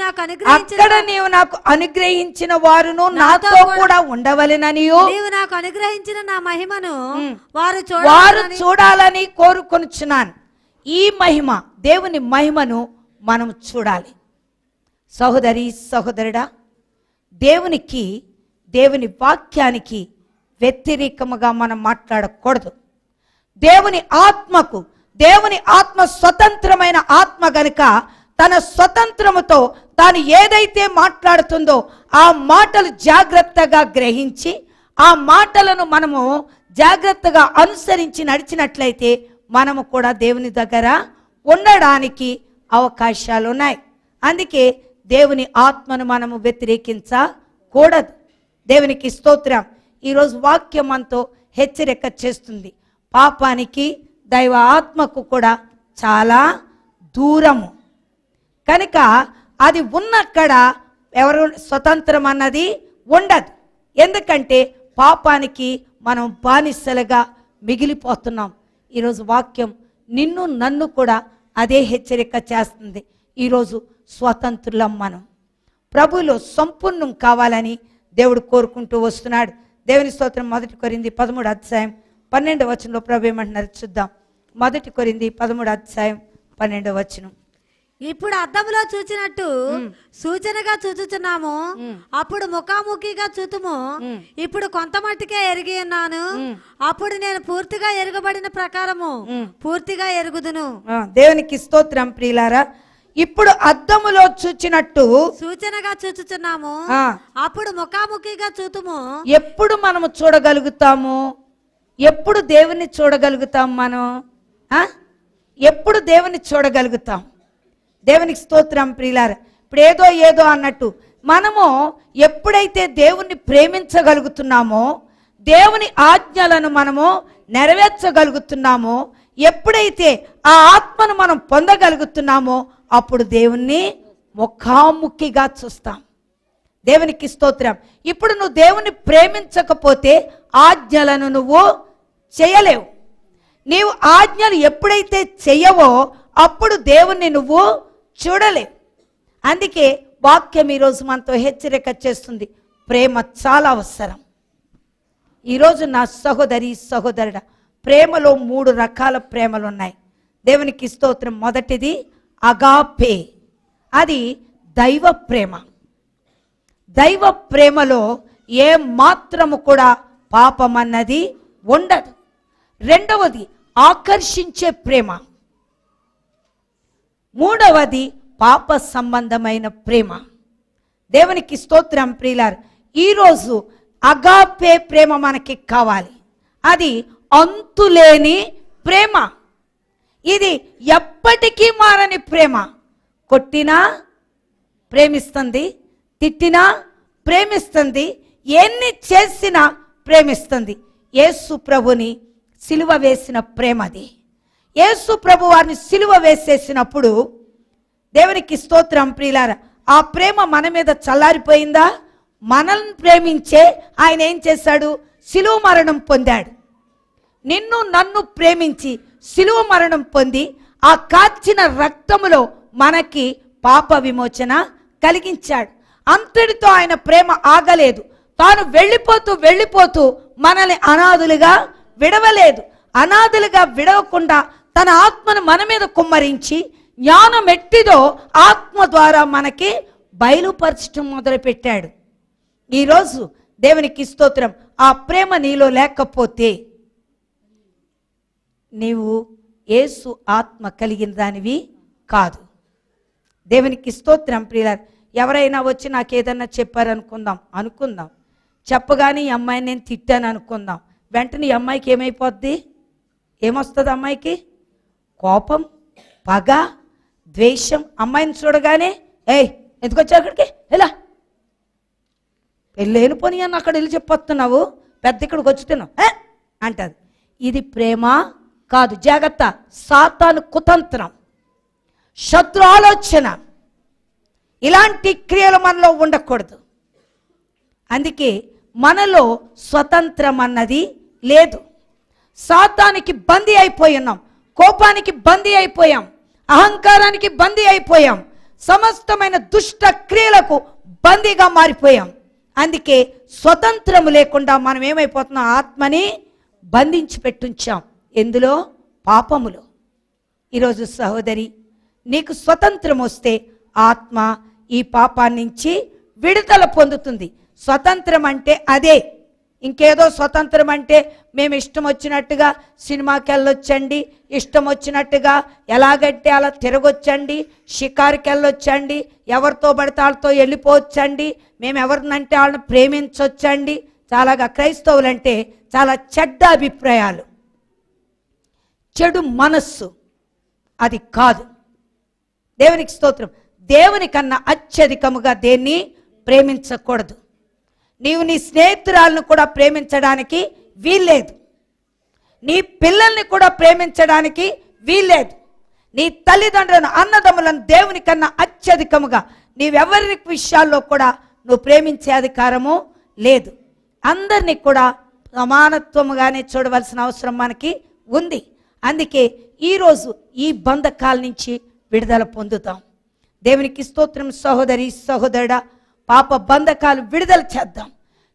నాకు అనుగ్రహించిన వారును నాతో కూడా ఉండవలెనని నీవు నాకు అనుగ్రహించిన నా మహిమను వారు చూడాలని కోరుకొనుచున్నాను. ఈ మహిమ, దేవుని మహిమను మనం చూడాలి. సహోదరి సహోదరుడా, దేవుని వాక్యానికి వ్యతిరేకముగా మనం మాట్లాడకూడదు. దేవుని ఆత్మ స్వతంత్రమైన ఆత్మ గనుక తన స్వతంత్రముతో తాను ఏదైతే మాట్లాడుతుందో ఆ మాటలు జాగ్రత్తగా గ్రహించి ఆ మాటలను మనము జాగ్రత్తగా అనుసరించి నడిచినట్లయితే మనము కూడా దేవుని దగ్గర ఉండడానికి అవకాశాలు ఉన్నాయి. అందుకే దేవుని ఆత్మను మనము వ్యతిరేకించకూడదు. దేవునికి స్తోత్రం. ఈరోజు వాక్యం మనతో హెచ్చరిక చేస్తుంది. పాపానికి, దైవ ఆత్మకు కూడా చాలా దూరము. కనుక అది ఉన్నక్కడ ఎవరు స్వతంత్రం అన్నది ఉండదు. ఎందుకంటే పాపానికి మనం బానిసలుగా మిగిలిపోతున్నాం. ఈరోజు వాక్యం నిన్ను నన్ను కూడా అదే హెచ్చరిక చేస్తుంది. ఈరోజు స్వతంత్రులం మనం. ప్రభువులో సంపూర్ణం కావాలని దేవుడు కోరుకుంటూ వస్తున్నాడు. దేవుని స్తోత్రం. 1 కొరింథీ 13 అధ్యాయం 12 వచనంలో ప్రభు ఏమంటున్నారు చూద్దాం. 1 కొరింథీ 13 అధ్యాయం 12 వచనం. ఇప్పుడు అద్దంలో చూచినట్టు సూచనగా చూచుచున్నాము, అప్పుడు ముఖాముఖిగా చూతుము. ఇప్పుడు కొంత మట్టుకే ఎరిగి ఉన్నాను, అప్పుడు నేను పూర్తిగా ఎరుగబడిన ప్రకారము పూర్తిగా ఎరుగుదును. దేవునికి స్తోత్రం. ప్రియులారా, ఇప్పుడు అద్దములో చూచినట్టు సూచనగా చూచుచున్నాము, అప్పుడు ముఖాముఖిగా చూతుము. ఎప్పుడు మనము చూడగలుగుతాము? ఎప్పుడు దేవుని చూడగలుగుతాం మనం? ఎప్పుడు దేవుని చూడగలుగుతాం? దేవునికి స్తోత్రం. ప్రియులారా, ఇప్పుడు ఏదో అన్నట్టు మనము ఎప్పుడైతే దేవుణ్ణి ప్రేమించగలుగుతున్నామో, దేవుని ఆజ్ఞలను మనము నెరవేర్చగలుగుతున్నామో, ఎప్పుడైతే ఆ ఆత్మను మనం పొందగలుగుతున్నామో అప్పుడు దేవుణ్ణి ముఖాముఖిగా చూస్తాం. దేవునికి స్తోత్రం. ఇప్పుడు నువ్వు దేవుణ్ణి ప్రేమించకపోతే ఆజ్ఞలను నువ్వు చేయలేవు. నీవు ఆజ్ఞలు ఎప్పుడైతే చెయ్యవో అప్పుడు దేవుణ్ణి నువ్వు చూడలేవు. అందుకే వాక్యం ఈరోజు మనతో హెచ్చరిక చేస్తుంది. ప్రేమ చాలా అవసరం. ఈరోజు నా సహోదరి సహోదరుడా, ప్రేమలో 3 రకాల ప్రేమలు ఉన్నాయి. దేవునికి స్తోత్రం. మొదటిది అగాపే, అది దైవ ప్రేమ. దైవ ప్రేమలో ఏ మాత్రము కూడా పాపం అన్నది ఉండదు. రెండవది ఆకర్షించే ప్రేమ. మూడవది పాప సంబంధమైన ప్రేమ. దేవునికి స్తోత్రం. ప్రియులారు, ఈరోజు అగాపే ప్రేమ మనకి కావాలి. అది అంతులేని ప్రేమ. ఇది ఎప్పటికీ మారని ప్రేమ. కొట్టినా ప్రేమిస్తుంది, తిట్టినా ప్రేమిస్తుంది, ఎన్ని చేసినా ప్రేమిస్తుంది. యేసు ప్రభుని సిలువ వేసిన ప్రేమది. యేసు ప్రభు వారిని సిలువ వేసేసినప్పుడు దేవునికి స్తోత్రం. ప్రియులారా, ఆ ప్రేమ మన మీద చల్లారిపోయిందా? మనల్ని ప్రేమించే ఆయన ఏం చేశాడు? సిలువ మరణం పొందాడు. నిన్ను నన్ను ప్రేమించి సిలువ మరణం పొంది ఆ కాచిన రక్తములో మనకి పాప విమోచన కలిగించాడు. అంతటితో ఆయన ప్రేమ ఆగలేదు. తాను వెళ్ళిపోతూ మనల్ని అనాథులుగా విడవలేదు. అనాథులుగా విడవకుండా తన ఆత్మను మన మీద కుమ్మరించి జ్ఞానం ఎట్టిదో ఆత్మ ద్వారా మనకి బయలుపరచడం మొదలుపెట్టాడు. ఈరోజు దేవునికి స్తోత్రం. ఆ ప్రేమ నీలో లేకపోతే నీవు యేసు ఆత్మ కలిగిన దానివి కాదు. దేవునికి స్తోత్రం. ప్రియులారా, ఎవరైనా వచ్చి నాకు ఏదన్నా అనుకుందాం. చెప్పగానే ఈ అమ్మాయిని నేను తిట్టాను అనుకుందాం. వెంటనే ఈ అమ్మాయికి ఏమైపోద్ది? ఏమొస్తుంది అమ్మాయికి? కోపం, పగ, ద్వేషం. అమ్మాయిని చూడగానే ఎందుకు వచ్చావు అక్కడికి, ఎలా పెళ్ళేను పోనీ అని అక్కడ వెళ్ళి చెప్పొస్తున్నావు, పెద్ద ఇక్కడికి వచ్చుతున్నావు అంటది. ఇది ప్రేమ కాదు. జాగ్రత్త. సాతాను కుతంత్రం, శత్రు ఆలోచన. ఇలాంటి క్రియలు మనలో ఉండకూడదు. అందుకే మనలో స్వతంత్రం అన్నది లేదు. సాతానికి బందీ అయిపోయి ఉన్నాం, కోపానికి బందీ అయిపోయాం, అహంకారానికి బందీ అయిపోయాం, సమస్తమైన దుష్ట క్రియలకు బందీగా మారిపోయాం. అందుకే స్వతంత్రం లేకుండా మనం ఏమైపోతున్నాం? ఆత్మని బంధించి పెట్టుంచాం. ఎందులో? పాపములో. ఈరోజు సహోదరి, నీకు స్వతంత్రం వస్తే ఆత్మ ఈ పాపాన్ని నుంచి విడుదల పొందుతుంది. స్వతంత్రం అంటే అదే. ఇంకేదో స్వతంత్రం అంటే మేము ఇష్టం వచ్చినట్టుగా సినిమాకి వెళ్ళొచ్చండి, ఇష్టం వచ్చినట్టుగా ఎలాగంటే అలా తిరగొచ్చండి, షికారుకి వెళ్ళొచ్చండి, ఎవరితో పడితే వాళ్ళతో వెళ్ళిపోవచ్చండి, మేము ఎవరినంటే వాళ్ళని ప్రేమించవచ్చండి. చాలాగా క్రైస్తవులంటే చాలా చెడ్డ అభిప్రాయాలు, చెడు మనస్సు. అది కాదు. దేవునికి స్తోత్రం. దేవుని కన్నా అత్యధికముగా దేన్ని ప్రేమించకూడదు. నీవు నీ స్నేహితురాలను కూడా ప్రేమించడానికి వీల్లేదు. నీ పిల్లల్ని కూడా ప్రేమించడానికి వీల్లేదు. నీ తల్లిదండ్రులను, అన్నదమ్ములను దేవుని కన్నా అత్యధికముగా నీవెవరి విషయాల్లో కూడా నువ్వు ప్రేమించే అధికారము లేదు. అందరినీ కూడా సమానత్వముగానే చూడవలసిన అవసరం మనకి ఉంది. అందుకే ఈరోజు ఈ బంధకాల నుంచి విడుదల పొందుతాం. దేవునికి స్తోత్రం. సహోదరి సహోదరుడా, పాప బంధకాలు విడుదల చేద్దాం,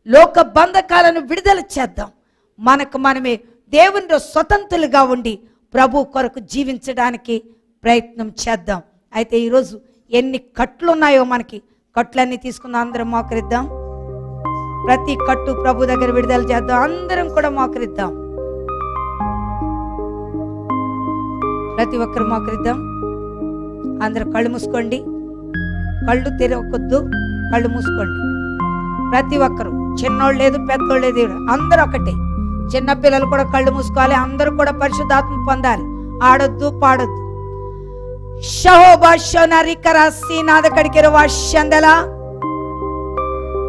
లోక బంధకాలను విడుదల చేద్దాం. మనకు మనమే దేవునిలో స్వతంత్రులుగా ఉండి ప్రభు కొరకు జీవించడానికి ప్రయత్నం చేద్దాం. అయితే ఈరోజు ఎన్ని కట్లు ఉన్నాయో మనకి, కట్లన్నీ తీసుకున్న అందరం మోకరిద్దాం. ప్రతి కట్టు ప్రభు దగ్గర విడుదల చేద్దాం. అందరం కూడా మోకరిద్దాం. ప్రతి ఒక్కరు మోకరిద్దాం. అందరూ కళ్ళు మూసుకోండి. కళ్ళు తెరవకొద్దు, కళ్ళు మూసుకోండి. ప్రతి ఒక్కరు, చిన్నోళ్ళు లేదు పెద్దోళ్ళు లేదు, అందరూ ఒకటే. చిన్నపిల్లలు కూడా కళ్ళు మూసుకోవాలి. అందరూ కూడా పరిశుద్ధాత్మ పొందాలి. ఆడొద్దు, పాడొద్దు. షహోబాషనరికర సీనాదకడికెర వాష్యందల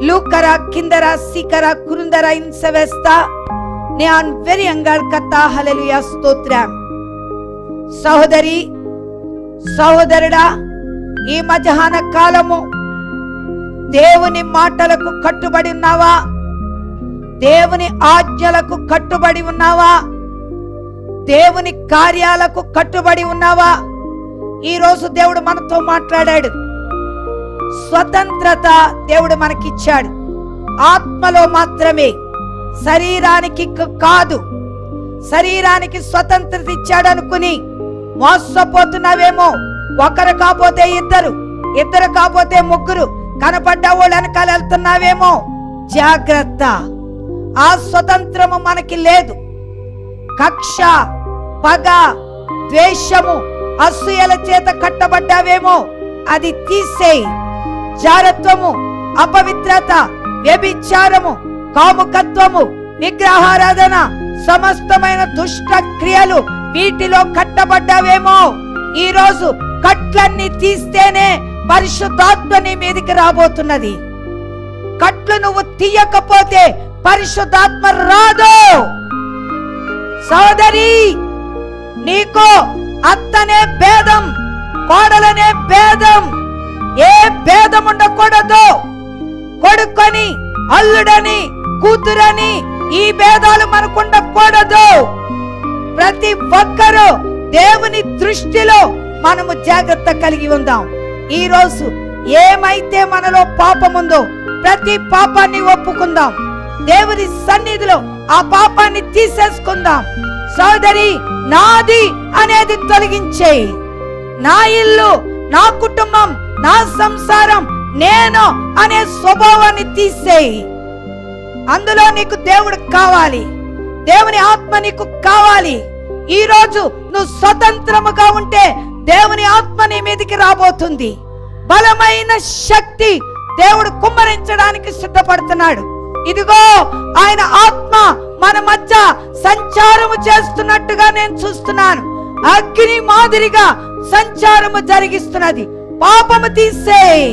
లూకర కిందర సీకర కురుందర ఇన్సవెస్తా నేను వెరి అంగల్ కథా హల్లెలూయా స్తోత్రం. సహోదరి సహోదరుడా, ఈ మధ్యాహ్న కాలము దేవుని మాటలకు కట్టుబడి ఉన్నావా? దేవుని ఆజ్ఞలకు కట్టుబడి ఉన్నావా? దేవుని కార్యాలకు కట్టుబడి ఉన్నావా? ఈరోజు దేవుడు మనతో మాట్లాడాడు. స్వతంత్రత దేవుడు మనకిచ్చాడు, ఆత్మలో మాత్రమే, శరీరానికి కాదు. శరీరానికి స్వతంత్రత ఇచ్చాడు అనుకుని మోసపోతున్నావేమో. ఒకరు కాకపోతే ఇద్దరు, ఇద్దరు కాకపోతే ముగ్గురు, కనపడ్డ వాళ్ళు వెనకాల వెళ్తున్నావేమో. జాగ్రత్త, ఆ స్వతంత్రము మనకి లేదు. కక్ష, పగ, ద్వేషము, అసూయల చేత కట్టబడ్డావేమో, అది తీసేయి. జారత్వము, అపవిత్రత, వ్యభిచారము, కాముకత్వము, విగ్రహారాధన, సమస్తమైన దుష్ట క్రియలు, వీటిలో కట్టబడ్డావేమో. ఈ రోజు కట్లన్నీ తీస్తేనే పరిశుద్ధాత్మ నీ మీదికి రాబోతున్నది. కట్లు నువ్వు తీయకపోతే పరిశుద్ధాత్మ రాదు. సోదరి, నీకు అత్తనే భేదం, కోడలనే భేదం, ఏ భేదం ఉండకూడదు. కొడుకొని, అల్లుడని, కూతురని ఈ భేదాలు మనకు ఉండకూడదు. ప్రతి ఒక్కరూ దేవుని దృష్టిలో మనము జాగ్రత్త కలిగి ఉందాం. ఈ రోజు ఏమైతే మనలో పాపం ఉందో ప్రతి పాపాన్ని ఒప్పుకుందాం. దేవుని సన్నిధిలో ఆ పాపాన్ని తీసేసుకుందాం. సోదరి, నాది అనేది తొలగించేయి. నా ఇల్లు, నా కుటుంబం, నా సంసారం, నేను అనే స్వభావాన్ని తీసేయి. అందులో నీకు దేవుడు కావాలి, దేవుని ఆత్మ నీకు కావాలి. ఈ రోజు నువ్వు స్వతంత్రముగా ఉంటే దేవుని ఆత్మ నీ మీదికి రాబోతుంది. బలమైన శక్తి దేవుడు కుమ్మరించడానికి సిద్ధపడుతున్నాడు. ఇదిగో ఆయన ఆత్మ మన మధ్య సంచారము చేస్తున్నట్టుగా నేను చూస్తున్నాను. అగ్ని మాదిరిగా సంచారము జరిగిస్తున్నది. పాపము తీసేయి.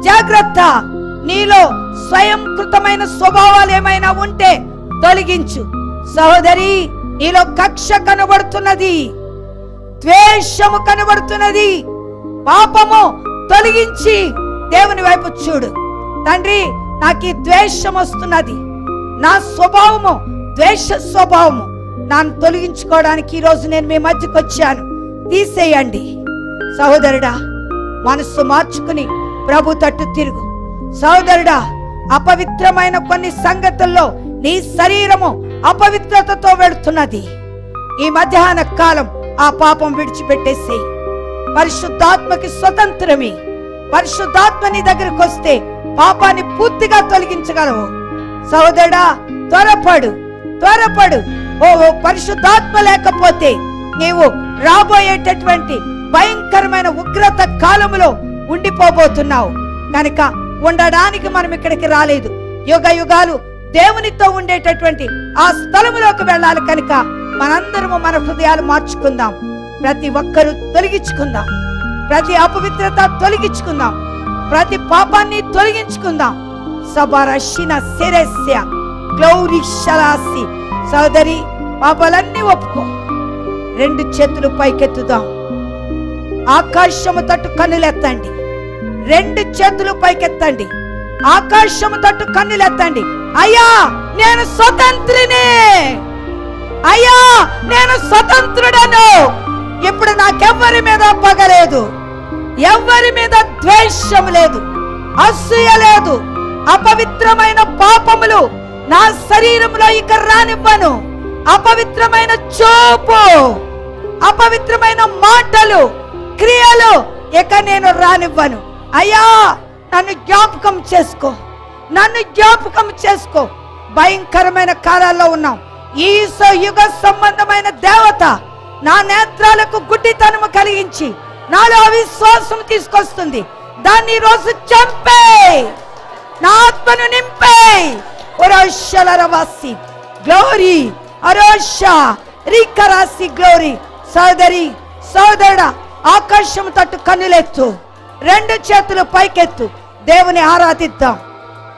జాగ్రత్త, నీలో స్వయం కృతమైన స్వభావాలు ఏమైనా ఉంటే తొలగించు. సహోదరి, నీలో కక్ష కనబడుతున్నది, ద్వేషము కనబడుతున్నది. పాపము తొలగించి దేవుని వైపు చూడు. తండ్రి, నాకు ఈ ద్వేషం వస్తున్నది, నా స్వభావము ద్వేష స్వభావము, నన్ను తొలగించుకోవడానికి ఈరోజు నేను మీ మధ్యకు వచ్చాను, తీసేయండి. సహోదరుడా, మనస్సు మార్చుకుని ప్రభు తట్టు తిరుగు. సహోదరుడా, అపవిత్రమైన కొన్ని సంగతుల్లో నీ శరీరము అపవిత్రతతో వెళుతున్నది. ఈ మధ్యాహ్న కాలం ఆ పాపం విడిచిపెట్టేసి పరిశుద్ధాత్మకి స్వతంత్రమే. పరిశుద్ధాత్మ నీ దగ్గరకు వస్తే పాపాన్ని పూర్తిగా తొలగించగలవు. సహోదరుడా, త్వరపడు, త్వరపడు. ఓ పరిశుద్ధాత్మ లేకపోతే నీవు రాబోయేటటువంటి భయంకరమైన ఉగ్రత కాలములో ఉండిపోబోతున్నావు. కనుక ఉండడానికి మనం ఇక్కడికి రాలేదు. యుగ యుగాలు దేవునితో ఉండేటటువంటి ఆ స్థలములోకి వెళ్ళాలి. కనుక మనందరము మన హృదయాలు మార్చుకుందాం. ప్రతి ఒక్కరూ తొలగించుకుందాం. ప్రతి అపవిత్రత తొలగించుకుందాం. ప్రతి పాపాన్ని తొలగించుకుందాం. సబరషిన శిరస్య గ్లౌరీ శలాసి. సోదరి, పాపాలన్నీ ఒప్పుకో. రెండు చేతులు పైకెత్తుదాం. ఆకాశము తట్టు కన్నులెత్తండి. రెండు చేతులు పైకెత్తండి. ఆకాశము తట్టు కన్నులెత్తండి. అయ్యా నేను స్వతంత్రిని, అయ్యా నేను స్వతంత్రుడను. ఇప్పుడు నాకెవ్వరి మీద పగలేదు, ఎవ్వరి మీద ద్వేషం లేదు, అసూయ లేదు. అపవిత్రమైన పాపములు నా శరీరంలో ఇక రానివ్వను. అపవిత్రమైన చూపు, అపవిత్రమైన మాటలు, క్రియలు ఇక నేను రానివ్వను. అయ్యా నన్ను జ్ఞాపకం చేసుకో, నన్ను జ్ఞాపకం చేసుకో. భయంకరమైన కాలాల్లో ఉన్నాం. ఈ యుగ సంబంధమైన దేవత నా నేత్రాలకు గుడ్డితనము కలిగించి నాలో అవిశ్వాసం తీసుకొస్తుంది. దాన్ని ఈరోజు చంపే, నా ఆత్మను నింపే. ఒరోషలరవాసి గ్లోరీ, అరోషా రికరాసి గ్లోరీ. సోదరి సోదరుడా, ఆకాశం తట్టు కన్నులెత్తు, రెండు చేతులు పైకెత్తు. దేవుని ఆరాధిద్దాం,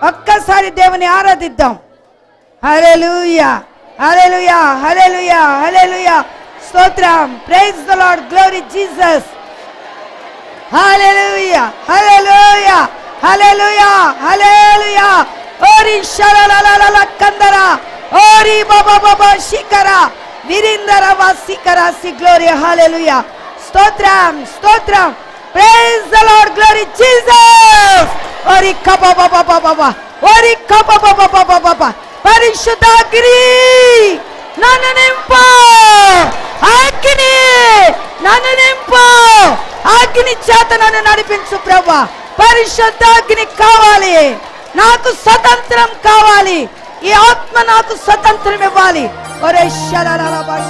ఒక్కసారి దేవుని ఆరాధిద్దాం. హల్లెలూయా, హల్లెలూయా, హల్లెలూయా, హల్లెలూయా. స్తోత్రం. Praise the Lord. Glory Jesus. Hallelujah, hallelujah, hallelujah, hallelujah. ఓరి షలలలల కందరా, ఓరి బాబా బాబా శిఖరా విరిందర వాసికరాసి. గ్లోరీ. హల్లెలూయా. స్తోత్రం, స్తోత్రం. Praise the Lord. Glory Jesus. ఓరి కబా బాబా బాబా, ఓరి కబా బాబా బాబా బాబా. పరిశుద్ధాగ్ని నన్ను నింపు, అగ్ని నన్ను నింపు, అగ్ని చేత నన్ను నడిపించు ప్రభువా. పరిశుద్ధాగ్ని కావాలి, నాకు స్వతంత్రం కావాలి. ఈ ఆత్మ నాకు స్వతంత్రం ఇవ్వాలి. ఒరే షలలల భాష